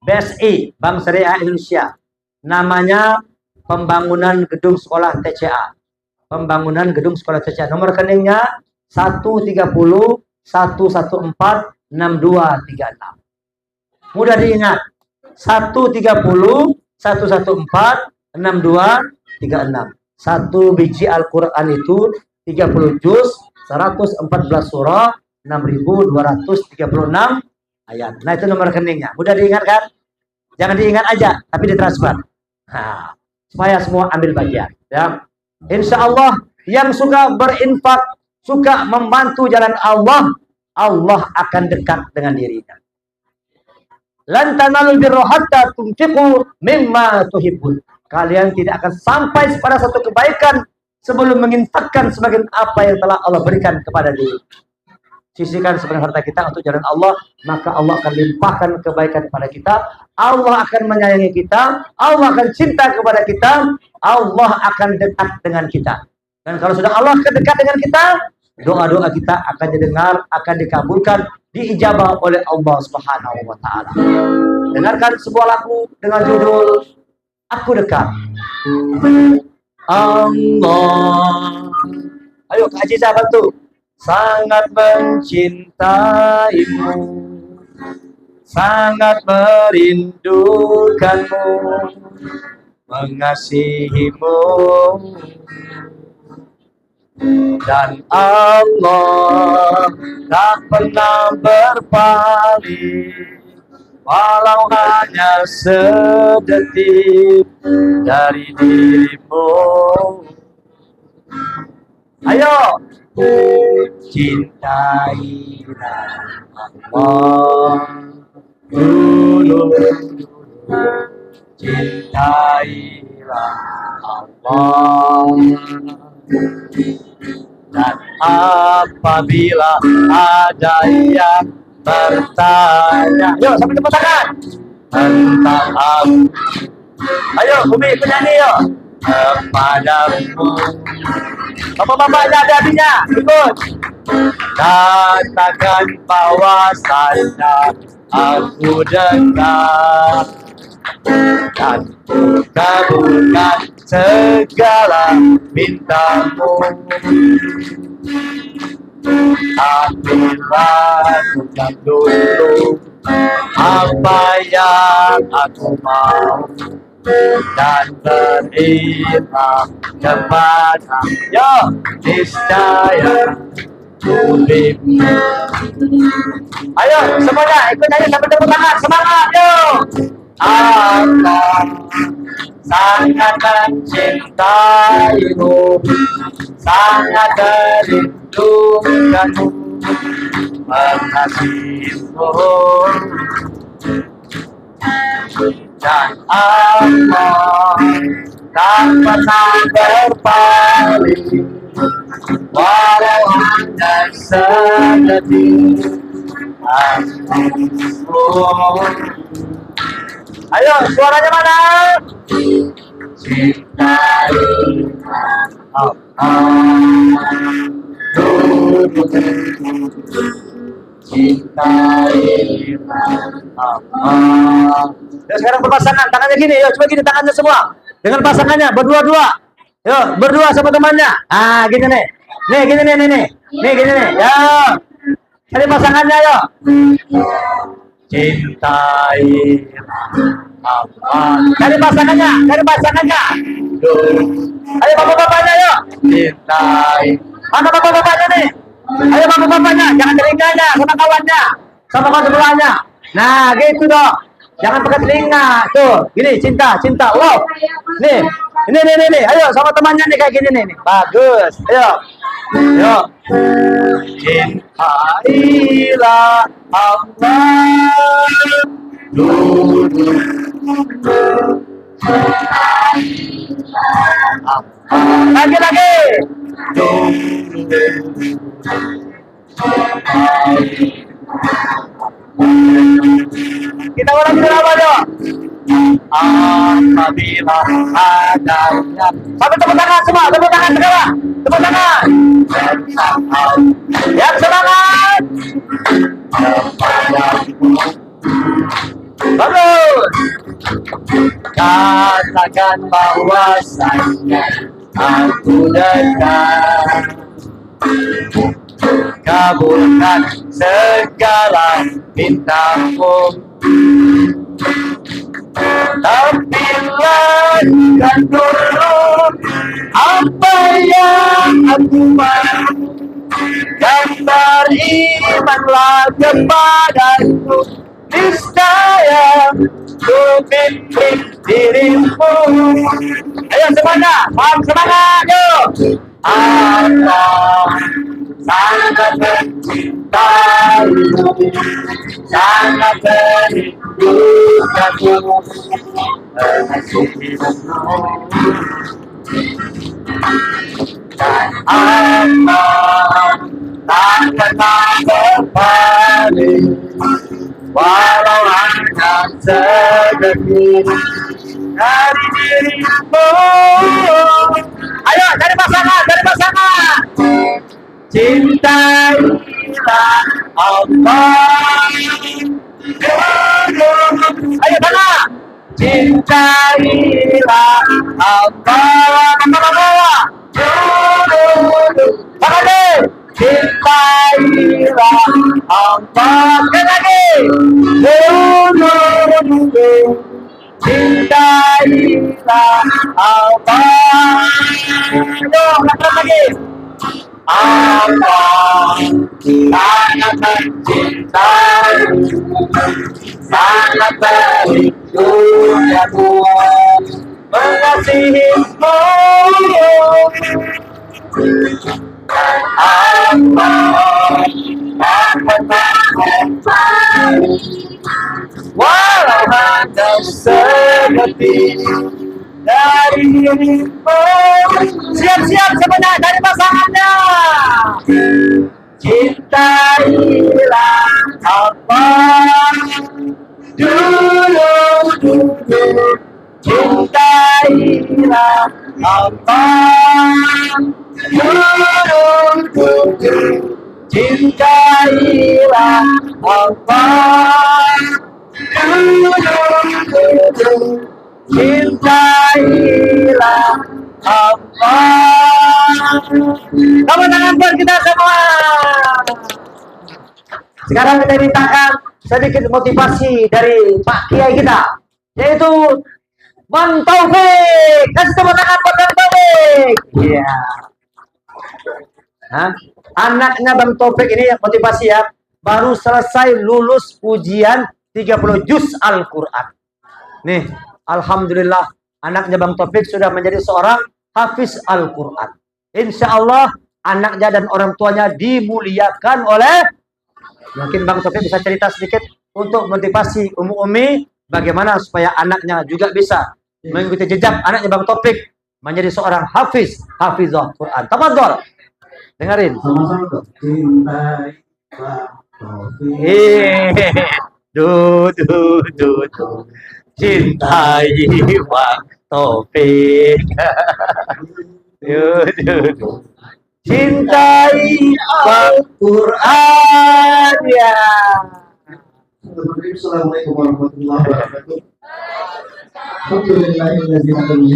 BSI, Bank Syariah Indonesia. Namanya Pembangunan Gedung Sekolah TCA. Pembangunan Gedung Sekolah TCA. Nomor rekeningnya 130 114 6236. Mudah diingat. 130 114 6236. Satu biji Al-Quran itu 30 juz, 114 surah, 6.236 ayat. Nah itu nomor rekeningnya. Mudah diingat kan? Jangan diingat aja, tapi ditransfer. Nah, supaya semua ambil bagian. Ya. Insya Allah yang suka berinfak, suka membantu jalan Allah, Allah akan dekat dengan dirinya. Lan tanalul birra hatta tunfiqu mimma tuhibbun. Kalian tidak akan sampai pada satu kebaikan sebelum menginfakkan sebagian apa yang telah Allah berikan kepada diri. Sisihkan sebagian harta kita untuk jalan Allah, maka Allah akan limpahkan kebaikan kepada kita. Allah akan menyayangi kita, Allah akan cinta kepada kita, Allah akan dekat dengan kita. Dan kalau sudah Allah dekat dengan kita, doa-doa kita akan didengar, akan dikabulkan, diijabah oleh Allah Subhanahu wa taala. Dengarkan sebuah lagu dengan judul Aku Dekat. Allah. Ayo Kak Aziza bantu. Sangat mencintaimu, sangat merindukanmu, mengasihimu, dan Allah tak pernah berpaling, walau hanya sedetik dari dirimu. Ayo, cintailah Allah dulu, cintailah Allah. Dan apabila ada yang bertanya, yuk sampai tepuk tangan tentang aku, ayo Umi penyanyi yuk, kepadamu, bapak-bapaknya adik-adiknya ikut, katakan bahwasannya aku dekat dan kabulkan segala mintamu. Tapi lakukan dulu apa yang aku mau, dan beriman kepada yo niscaya tulimu. Ayo semuanya ikut nyanyi sampai tepuk tangan, semangat yuk. Allah sangat mencintaimu, sangat merindukanmu, mengasihimu, dan Allah tak pernah berpaling, walau hanya sedetik. Ayo, suaranya mana? Cintai Allah, cintai Allah. Ya, sekarang berpasangan, tangannya gini, yuk coba gini tangannya semua. Dengan pasangannya, berdua-dua. Yuk, berdua sama temannya. Ah, gini nih. Nih, gini nih, nih. Nih, gini nih. Ya. Cari pasangannya, yuk. Cintai Allah. Cari pasangannya, cari pasangannya. Ayo bapak-bapaknya yuk. Cintai. Mana bapak-bapaknya nih? Ayo bapak-bapaknya, jangan telinganya sama kawannya, sama kawan sebelahnya. Nah, gitu dong. Jangan pakai telinga. Tuh, gini cinta, cinta. Wow. Nih. Ini. Ayo sama temannya nih kayak gini nih. Bagus. Ayo. Yuk. Cintailah Allah dulu. Lagi. Kita ulang apa dong? Apabila adanya, sampai tepuk tangan semua, tepuk tangan sekarang, tepuk tangan. Yang semangat. Bagus. Katakan bahwasannya aku dekat, kabulkan segala mintamu. Tapi lakukan dulu apa yang aku mau, dan berimanlah kepadaku, niscaya ku bimbing dirimu. Ayo semuanya, semangat yuk. Allah sangat mencintaimu, sangat merindukanmu, mengasihimu, dan Allah tak pernah berpaling, walau hanya sedetik dari dirimu. Ayo cari pasangan, cari pasangan. Cinta cintailah Allah. Ayo sana. Cintailah Allah. Mana deh? Cintailah Allah. Sekali lagi. Cintailah Allah. Ayo, lagi. Allah sangat mencintai, sangat berindu mengasihimu. Allah akan mencintai walau hanya sedetik dari dirimu. Siap-siap semuanya dari pasangannya. Cintailah Allah dulu. Cintailah Allah dulu. Cintailah Allah dulu. Cintailah Allah. Tepuk tangan buat kita semua. Sekarang kita mintakan sedikit motivasi dari Pak Kiai kita, yaitu Bang Taufik. Kasih tepuk tangan buat Bang Taufik. Iya. Anaknya Bang Taufik ini motivasi ya, baru selesai lulus ujian 30 juz Al-Quran. Nih, alhamdulillah anaknya Bang Taufik sudah menjadi seorang hafiz Al-Quran. Insya Allah anaknya dan orang tuanya dimuliakan oleh. Mungkin Bang Taufik bisa cerita sedikit untuk motivasi umi bagaimana supaya anaknya juga bisa mengikuti jejak anaknya Bang Taufik menjadi seorang hafizah Quran. Tafadhol. Dengerin. Sama-sama. Cintai Bang Taufik. Cintai Bang Taufik. Cintai Al-Quran ya. Assalamualaikum warahmatullahi wabarakatuh. Alhamdulillahilladzi hadana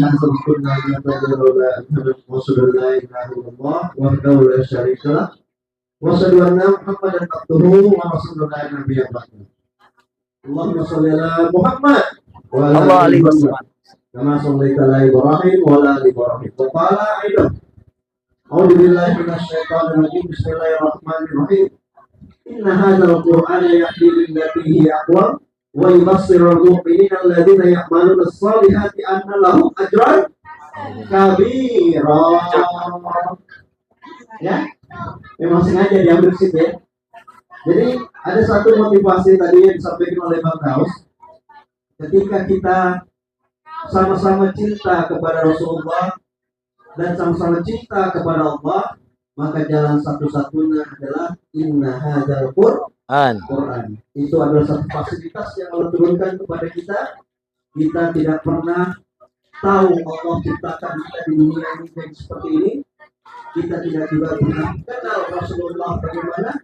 Allahumma shalli ala Muhammad wa ala ali Muhammad kama shallaita ala Ibrahim wa ala ali Ibrahim wa qala aidan a'udzu billahi minasy syaithanir rajim bismillahirrahmanirrahim inna hadzal qur'ana yahdi lillati hiya aqwam wa yubassirul mu'minina alladziina ya'maluna as-salihati anna lahum ajran kabira. Ya, memang sengaja diambil situ ya. Jadi ada satu motivasi tadi yang disampaikan oleh Bang Daus. Ketika kita sama-sama cinta kepada Rasulullah dan sama-sama cinta kepada Allah, maka jalan satu-satunya adalah inna hadzal Quran. Itu adalah satu fasilitas yang Allah turunkan kepada kita. Kita tidak pernah tahu Allah ciptakan kita di dunia ini seperti ini. Kita tidak juga pernah kenal Rasulullah bagaimana.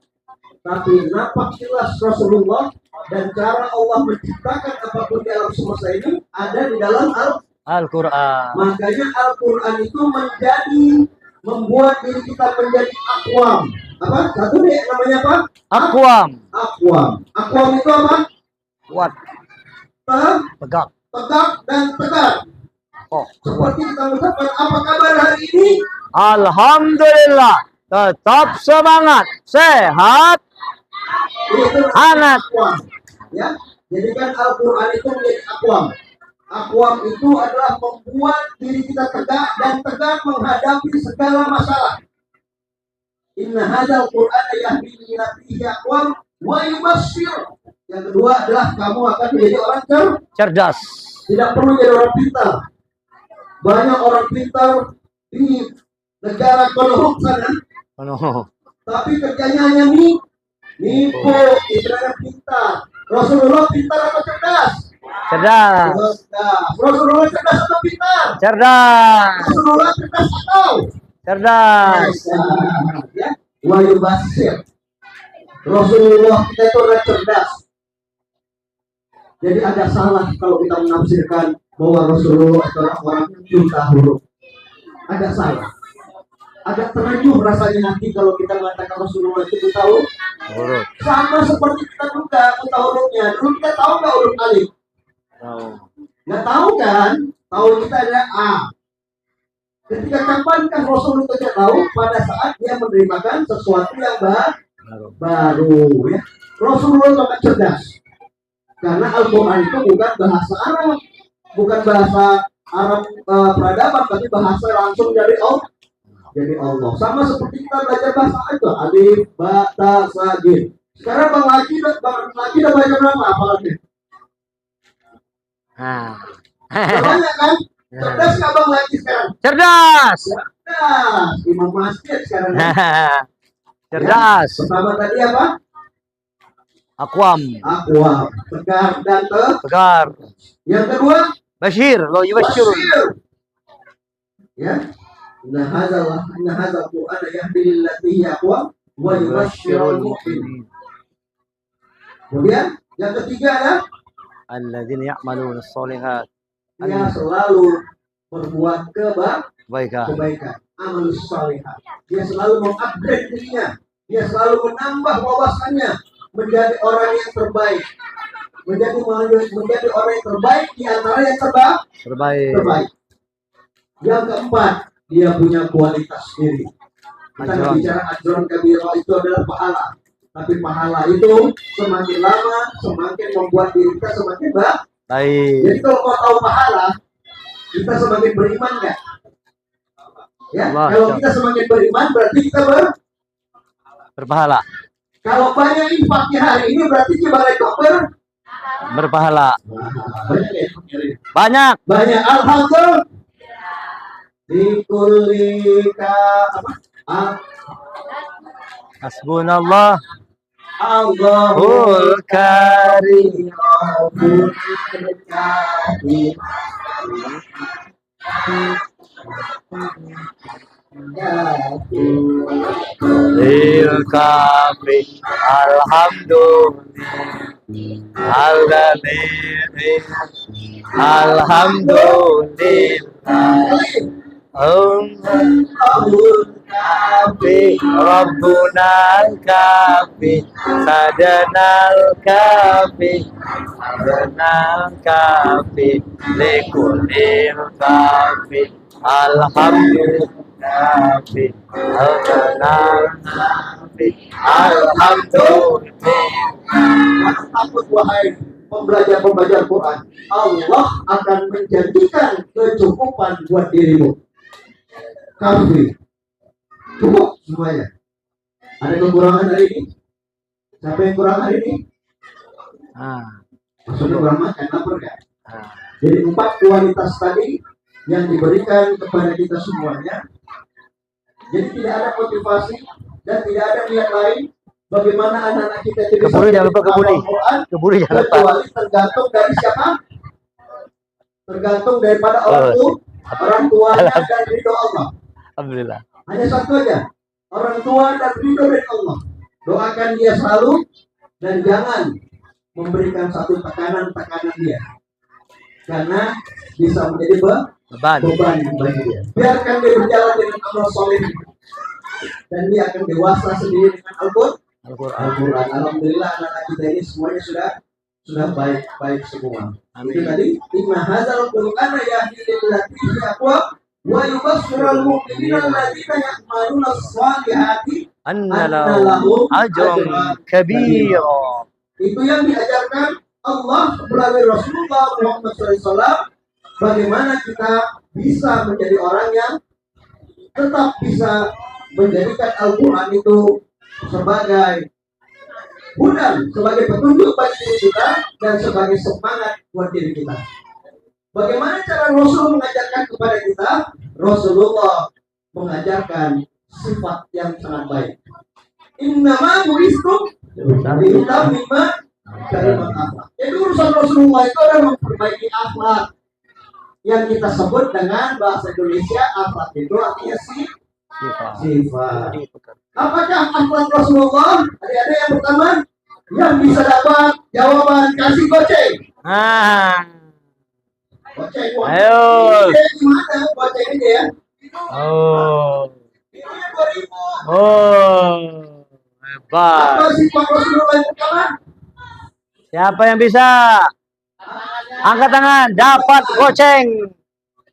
Tapi nampak jelas Rasulullah dan cara Allah menciptakan apapun di alam semesta ini ada di dalam Al-Quran. Makanya Al-Quran itu membuat diri kita menjadi akwam. Apa? Satu deh namanya apa? Akwam. Akwam itu apa? Kuat. Tegak. Tegak dan tegak. Oh, seperti kita mengucapkan apa kabar hari ini? Alhamdulillah. Tetap semangat, sehat, hangat. Ya, jadikan Al-Quran itu menjadi akwam. Akwam itu adalah membuat diri kita tegak dan tegak menghadapi segala masalah. Inna hadzal Qur'ana yahdi lillati hiya aqwam wa yubasyshir. Yang kedua adalah kamu akan menjadi orang cerdas. Tidak perlu jadi orang pintar. Banyak orang pintar di negara konohok sana. Tapi kerjanya hanya nipu, istilahnya pintar. Rasulullah pintar atau cerdas? Cerdas. Rasulullah cerdas atau pintar? Cerdas. Rasulullah cerdas atau? Cerdas. Ya. wa yubasyir. Rasulullah kita itu orang cerdas. Jadi agak salah kalau kita menafsirkan bahwa Rasulullah itu orang buta huruf. Agak salah. Agak terenyuh rasanya nanti kalau kita mengatakan Rasulullah itu buta huruf. Sama seperti kita juga buta hurufnya. Dulu kita tahu nggak huruf alif? Tahu. Nggak tahu kan? Tahu kita ada A. Ketika kapankah Rasul itu tahu? Pada saat dia menerima sesuatu yang baru. Ya. Rasulullah sangat cerdas. Karena Al-Quran itu bukan bahasa Arab, bukan bahasa Arab peradaban, tapi bahasa langsung dari Allah. Jadi Allah. Sama seperti kita belajar bahasa itu, alif, ba, ta, sa, jim. Sekarang Bang Laki udah belajar berapa apalagi? Banyak kan? Cerdas nggak Bang Laki sekarang? Cerdas. Cerdas. Imam masjid sekarang. Cerdas. Ya. Pertama tadi apa? Akwam. Tegar dan tegar. Yang kedua? Bashir. Lo yubashirun. Ya. Inna hadzal Qur'ana yahdi lillati hiya aqwam wa yubashshirul mu'minin. Kemudian yang ketiga adalah alladzina ya'maluna sholihat. Dia selalu berbuat kebaikan. Amalus sholihat. Dia selalu mengupgrade dirinya. Dia selalu menambah wawasannya menjadi orang yang terbaik. Menjadi orang yang terbaik di antara yang terbaik. Yang keempat, dia punya kualitas diri. Kita bicara ajron kabiro itu adalah pahala. Tapi pahala itu semakin lama semakin membuat diri kita semakin baik. Jadi kalau kau tahu pahala, kita semakin beriman nggak? Ya, kalau kita semakin beriman berarti kita berpahala. Kalau banyak infaknya hari ini berarti Cibalai kok berpahala. Banyak. Alhamdulillah. Dikulika apa? Hasbunallah. Allahul karim. Lil kafi Allahul kafi Rabbunal kafi Sadanal kafi Likulil kafi Alhamdulillah Takut wahai pembelajar Quran, Allah akan menjanjikan kecukupan buat dirimu. Kafi cukup semuanya. Ada kekurangan hari ini? Siapa yang kurang hari ini? Maksudnya kurang makan, lapar kan? Jadi 4 kualitas tadi yang diberikan kepada kita semuanya. Jadi tidak ada motivasi dan tidak ada niat lain bagaimana anak-anak kita itu bisa kebuli kecuali tergantung dari siapa? Tergantung daripada orang tuanya dan ridho Allah. Alhamdulillah. Hanya satu aja, orang tua dan ridho dari Allah. Doakan dia selalu dan jangan memberikan satu tekanan dia, karena bisa menjadi beban bagi dia. Biarkan dia berjalan dengan amal soleh dan dia akan dewasa sendiri dengan Al-Quran. Alhamdulillah anak-anak kita ini semuanya sudah baik semua. Amin. Itu tadi inna hadzal Qur'ana yahdi lillati hiya aqwam wa yubashshirul mu'minina alladzina ya'maluna shalihati anna lahum ajran kabira. Itu yang diajarkan Allah melalui Rasulullah Muhammad SAW. Bagaimana kita bisa menjadi orang yang tetap bisa menjadikan Al-Quran itu sebagai hudan, sebagai petunjuk bagi diri kita dan sebagai semangat buat diri kita. Bagaimana cara Rasul mengajarkan kepada kita? Rasulullah mengajarkan sifat yang sangat baik. Innama bu'istum litammima kalimat akhlak. Jadi urusan Rasulullah itu adalah memperbaiki akhlak. Yang kita sebut dengan bahasa Indonesia akhlak itu artinya Sifat. Apakah akhlak Rasulullah? Ada yang pertama yang bisa dapat jawaban kasih goceng. Goceng. Ayo. Gimana goceng ini ya? Oh. Ini 2000. Oh. Hebat. Apa sifat Rasulullah yang pertama? Siapa yang bisa? Angkat tangan, dapat goceng.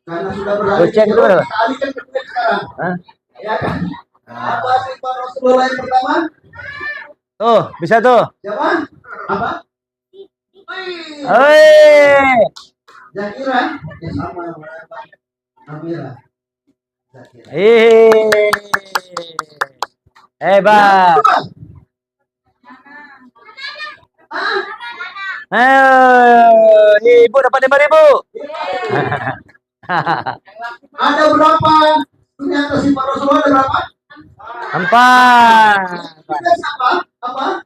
Karena sudah beralih Goceng ke itu berapa? kita alihkan ke duit sekarang. Hah? Ya kan? Apa sifat Rasulullah yang pertama? Tuh, bisa tuh. Siapa? Apa? Hei. Zakira? Ya sama. Amira. Zakira. Hebat. Ibu dapat 5.000. Ada berapa? Ternyata sifat Rasulullah ada berapa? 4. Ada siapa? Apa?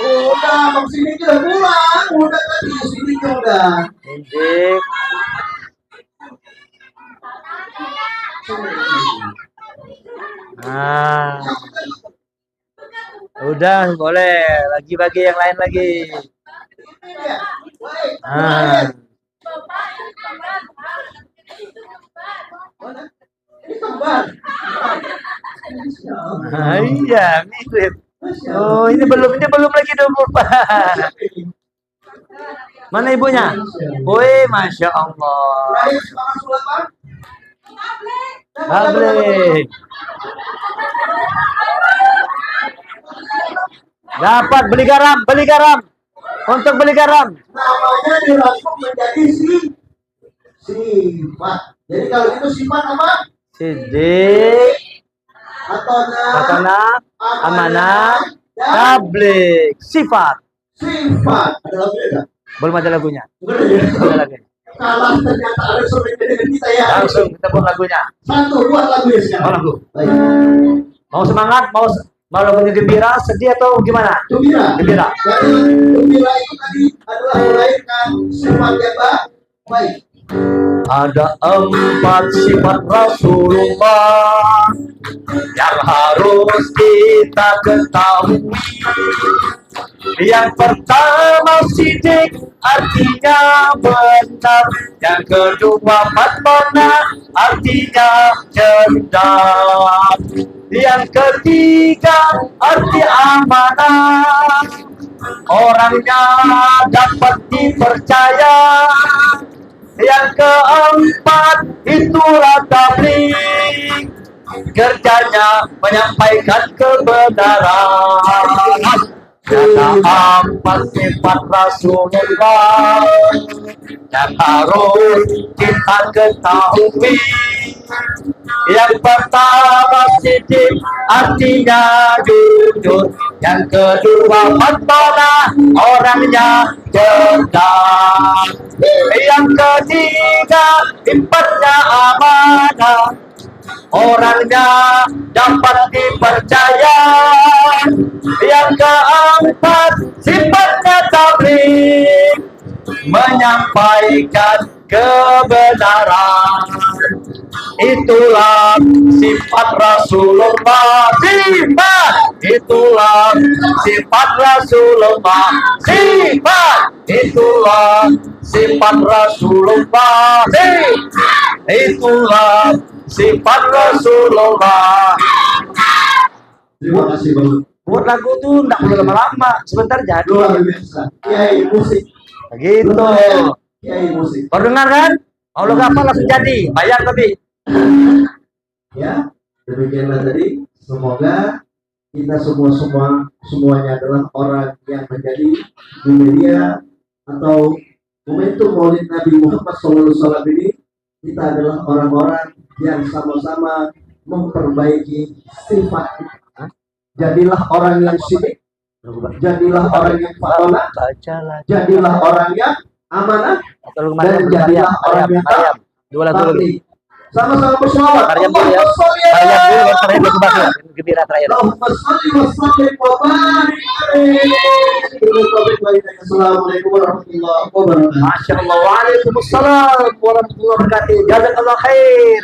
Udah, Bang Sini udah pulang. Udah tadi Sini udah. Injek. Nah, udah boleh. Lagi bagi yang lain lagi. Ah. Ini kembar. Iya, mirip. Oh, ini belum lagi 24. Mana ibunya? Woi, masya Allah. Tablik. Dapat beli garam. Untuk beli garam. Namanya dirangkum menjadi sifat. Jadi kalau itu sifat apa? Sidik, Atona, amanah, tablik, sifat. Sifat. Ada lagu enggak? Belum ada lagunya. Belum ada. Ada lagi. Kalah ternyata ada sore dengan kita ya. Langsung kita buat lagunya. Satu buat lagu ya sekarang. Oh, lagu. Baik. Mau semangat, mau lagunya gembira, sedih atau gimana? Gembira. Gembira. Jadi gembira itu tadi adalah melahirkan sifat yang baik. Ada 4 sifat Rasulullah yang harus kita ketahui. Yang pertama sidik, artinya benar. Yang kedua fatmana, artinya cerdas. Yang ketiga arti amanah, orangnya dapat dipercaya. Yang keempat itulah tabligh, kerjanya menyampaikan kebenaran. Ada 4 sifat Rasulullah yang harus kita ketahui. Yang pertama sidik, artinya jujur. Yang kedua fatmana, orangnya cerdas. Yang ketiga sifatnya amanah, orangnya dapat dipercaya. Yang keempat sifatnya tabligh, menyampaikan kebenaran. Itulah sifat Rasulullah. Itulah sifat Rasulullah. Itulah sifat Rasulullah. Itulah sifat Rasulullah. Terima kasih Bang. Buat lagu tuh enggak perlu lama-lama, sebentar jadi. Luar biasa. Kiai musik. Begitu. Kiai musik. Baru dengar kan? Kalau nggak apa langsung jadi, bayar tapi. Ya, demikianlah tadi. Semoga kita semuanya adalah orang yang menjadi di media atau momentum Maulid Nabi Muhammad SAW ini, kita adalah orang-orang yang sama-sama memperbaiki sifat. Jadilah orang yang sidik, jadilah orang yang fatona, jadilah orang yang amanah, dan jadilah orang yang taat. Dua lagu lagi. Sama-sama bersolawat. Terakhir dulu ya. Terakhir dulu yang terakhir bagus banget. Gembira terakhir. Assalamualaikum warahmatullahi wabarakatuh. Masya Allah. Waalaikumsalam warahmatullahi wabarakatuh. Jazakallah khair.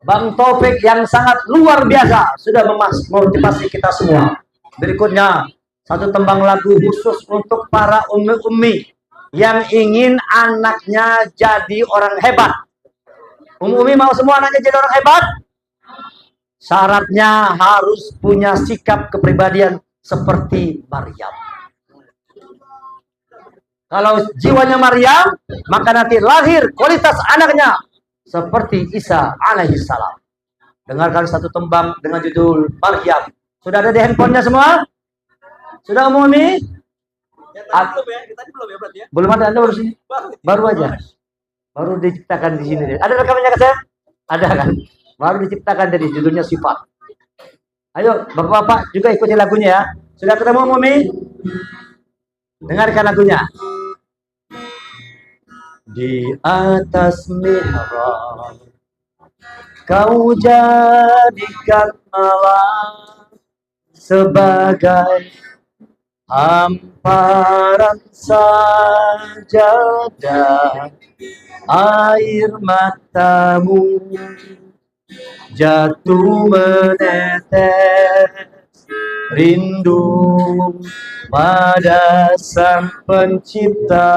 Bang Taufik yang sangat luar biasa sudah memotivasi kita semua. Berikutnya satu tembang lagu khusus untuk para umi-umi yang ingin anaknya jadi orang hebat. Umi mau semua anaknya jadi orang hebat? Syaratnya harus punya sikap kepribadian seperti Maryam. Kalau jiwanya Maryam, maka nanti lahir kualitas anaknya seperti Isa alaihissalam. Dengarkan satu tembang dengan judul Maryam. Sudah ada di handphonenya semua? Sudah umumi? Belum ya berarti ya? Belum ada, Anda baru sini? Baru aja. Baru diciptakan di sini. Ada rekamannya kan saya? Ada kan? Baru diciptakan dari judulnya Sifat. Ayo, bapak-bapak juga ikuti lagunya ya. Sudah ketemu umumi? Dengarkan lagunya. Di atas mihrab kau jadikan malam sebagai hamparan sajadah, air matamu jatuh menetes rindu pada Sang Pencipta.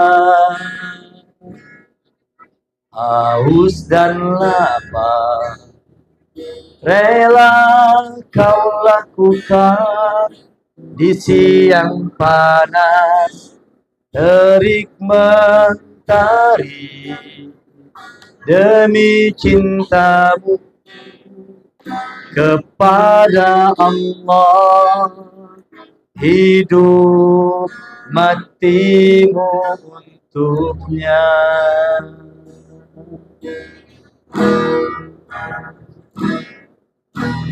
Haus dan lapar rela kau lakukan di siang panas terik mentari demi cintamu kepada Allah. Hidup matimu untuknya.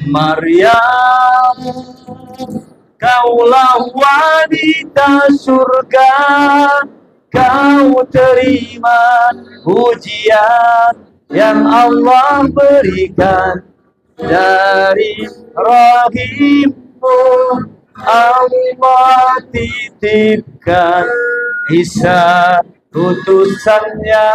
Maryam, kaulah wanita surga, kau terima ujian yang Allah berikan dari rahimmu. Allah titipkan Isa utusannya.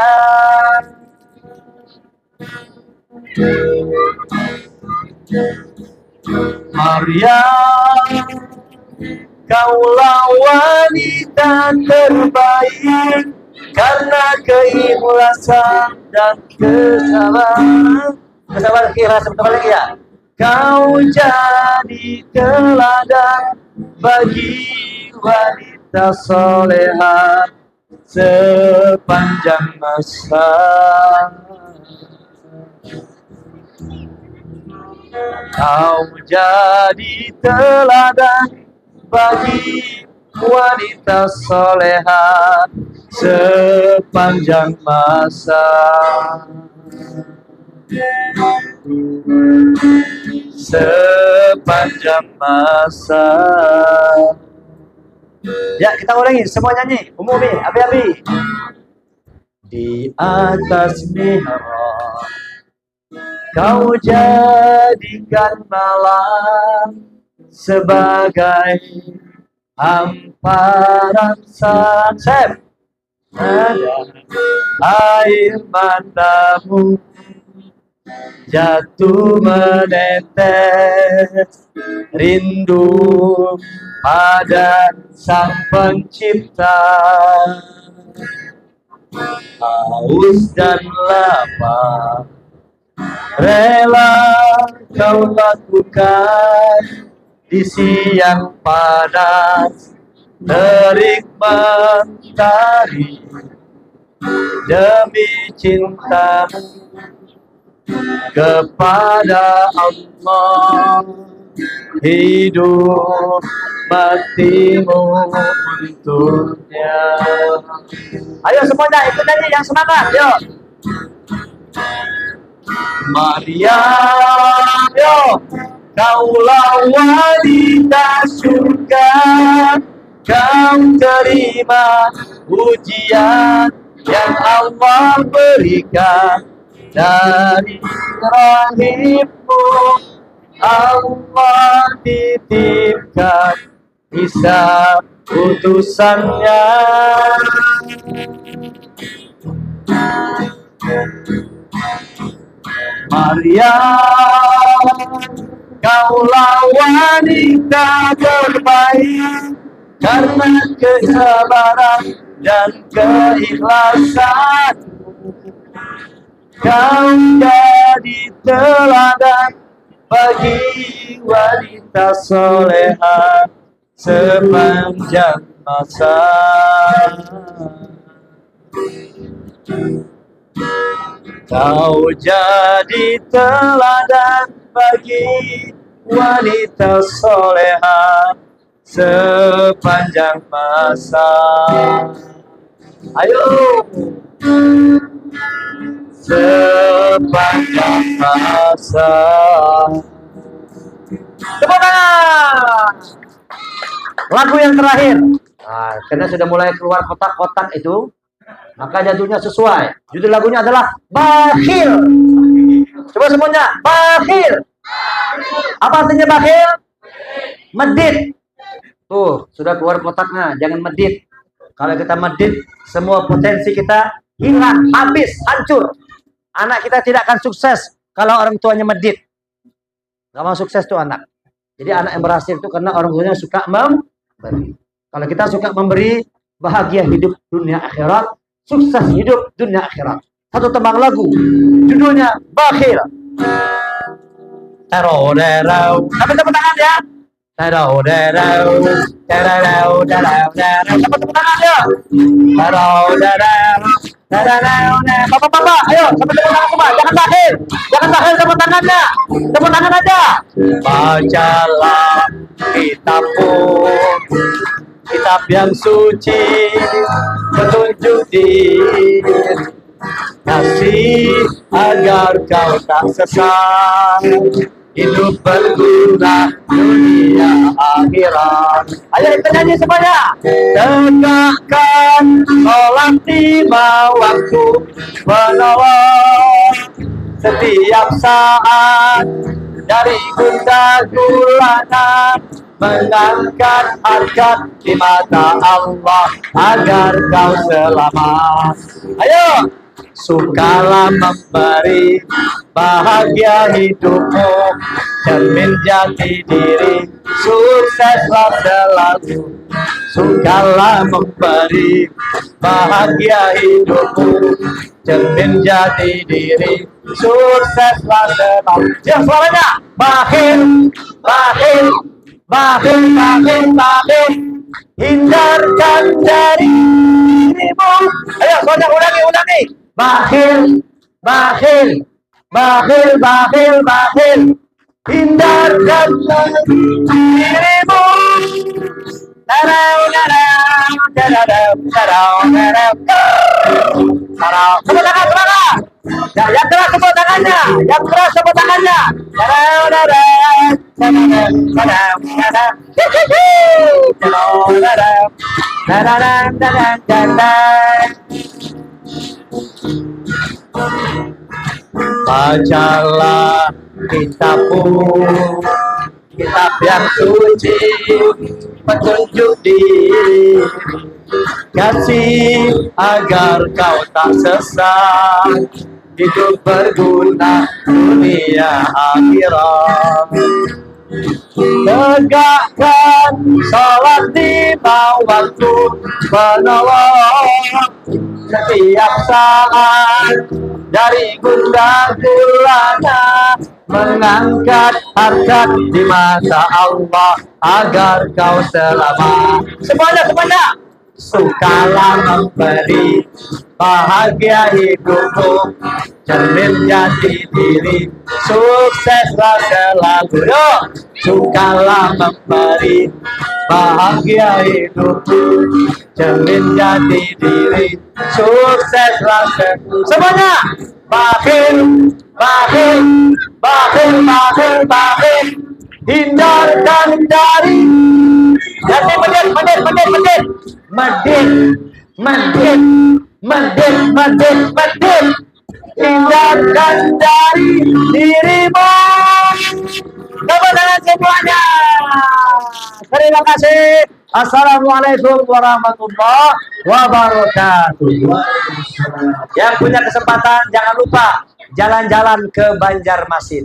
Maryam, kaulah wanita terbaik karena keikhlasan dan kesabaran. Kesabaran, keikhlasan, betul lagi ya. Kau jadi teladan bagi wanita soleha sepanjang masa. Kau jadi teladan bagi wanita soleha sepanjang masa. Sepanjang masa. Ya, kita ulangi semua nyanyi umumi abi-abi. Di atas mihrab kau jadikan malam sebagai hamparan sunset, air matamu jatuh menetes rindu pada Sang Pencipta. Haus dan lapar rela kau lakukan di siang panas terik mentari demi cintamu kepada Allah. Hidup matimu untuknya. Ayo semuanya ikut nyanyi yang semangat, yuk. Maryam, yo, kaulah wanita surga, kau terima ujian yang Allah berikan dari rahimmu. Allah titipkan Isa utusannya. Maria, kaulah wanita terbaik karena kesabaran dan keikhlasan. Kau jadi teladan bagi wanita soleha sepanjang masa. Kau jadi teladan bagi wanita soleha sepanjang masa. Ayo, sepanjang masa. Tepuk tangan. Lagu yang terakhir. Nah, karena sudah mulai keluar kotak-kotak itu, maka judulnya sesuai. Judul lagunya adalah Bakhil. Coba semuanya, Bakhil. Apa artinya bakhil? Medit. Tuh, sudah keluar kotaknya, jangan medit. Kalau kita medit, semua potensi kita hilang, habis, hancur. Anak kita tidak akan sukses kalau orang tuanya medit. Gak mau sukses tuh anak. Jadi anak yang berhasil itu karena orang tuanya suka memberi. Kalau kita suka memberi, bahagia hidup dunia akhirat, sukses hidup dunia akhirat. Satu tembang lagu, judulnya Bakhil. Tero-derau. Sampai tepuk tangan ya. Tero-derau. Tero-derau. Tero-derau. Sampai tepuk tangan ya. Tero-derau. Tero-derau. Bapak-bapak, ayo sampai tepuk tangan semua. Jangan bakhil. Jangan bakhil tepuk tangannya. Tepuk tangan aja. Bacalah kitabmu, kitab yang suci, petunjuk diri, kasih agar kau tak sesat, hidup berguna dunia akhirat. Ayo kita nyanyi semuanya. Tegakkan sholat 5 waktu, menolong setiap saat dari gundah gulana, mengangkat harkat di mata Allah agar kau selamat. Ayo, sukalah memberi, bahagia hidupmu, cermin jati diri, sukseslah selalu. Sukalah memberi, bahagia hidupmu, cermin jati diri, sukseslah selalu. Yang suaranya bakhil, bakhil, bakhil, bakhil, bakhil, hindarkan dari dirimu. Ayo, soalnya ulangi. Bakhil, bakhil, bakhil, bakhil, bakhil, hindarkan dari dirimu. Tarau, tarau, tarau, tarau, tarau, tarau. Tepuk tangan, semangat. Yang keras tepuk tangannya, yang keras tepuk tangannya. Tarau, tarau, tarau, tarau, tarau. Bacalah kitabmu, kitab yang suci, petunjuk diri, kasih agar kau tak sesat, hidup berguna dunia akhirat. Tegakkan sholat 5 waktu, menolong setiap saat dari gundah gulana, mengangkat harkat di mata Allah agar kau selamat. Semuanya. Sukalah memberi, bahagia hidupmu, cermin jati diri, sukseslah selalu. Yo, sukalah memberi, bahagia hidupmu, cermin jati diri, sukseslah selalu. Semuanya. Bakhil, bakhil, bakhil, bakhil, bakhil, hindarkan dari jadi medit, hindarkan dari dirimu. Tepuk tangan semuanya. Terima kasih. Assalamualaikum warahmatullahi wabarakatuh. Yang punya kesempatan jangan lupa jalan-jalan ke Banjarmasin.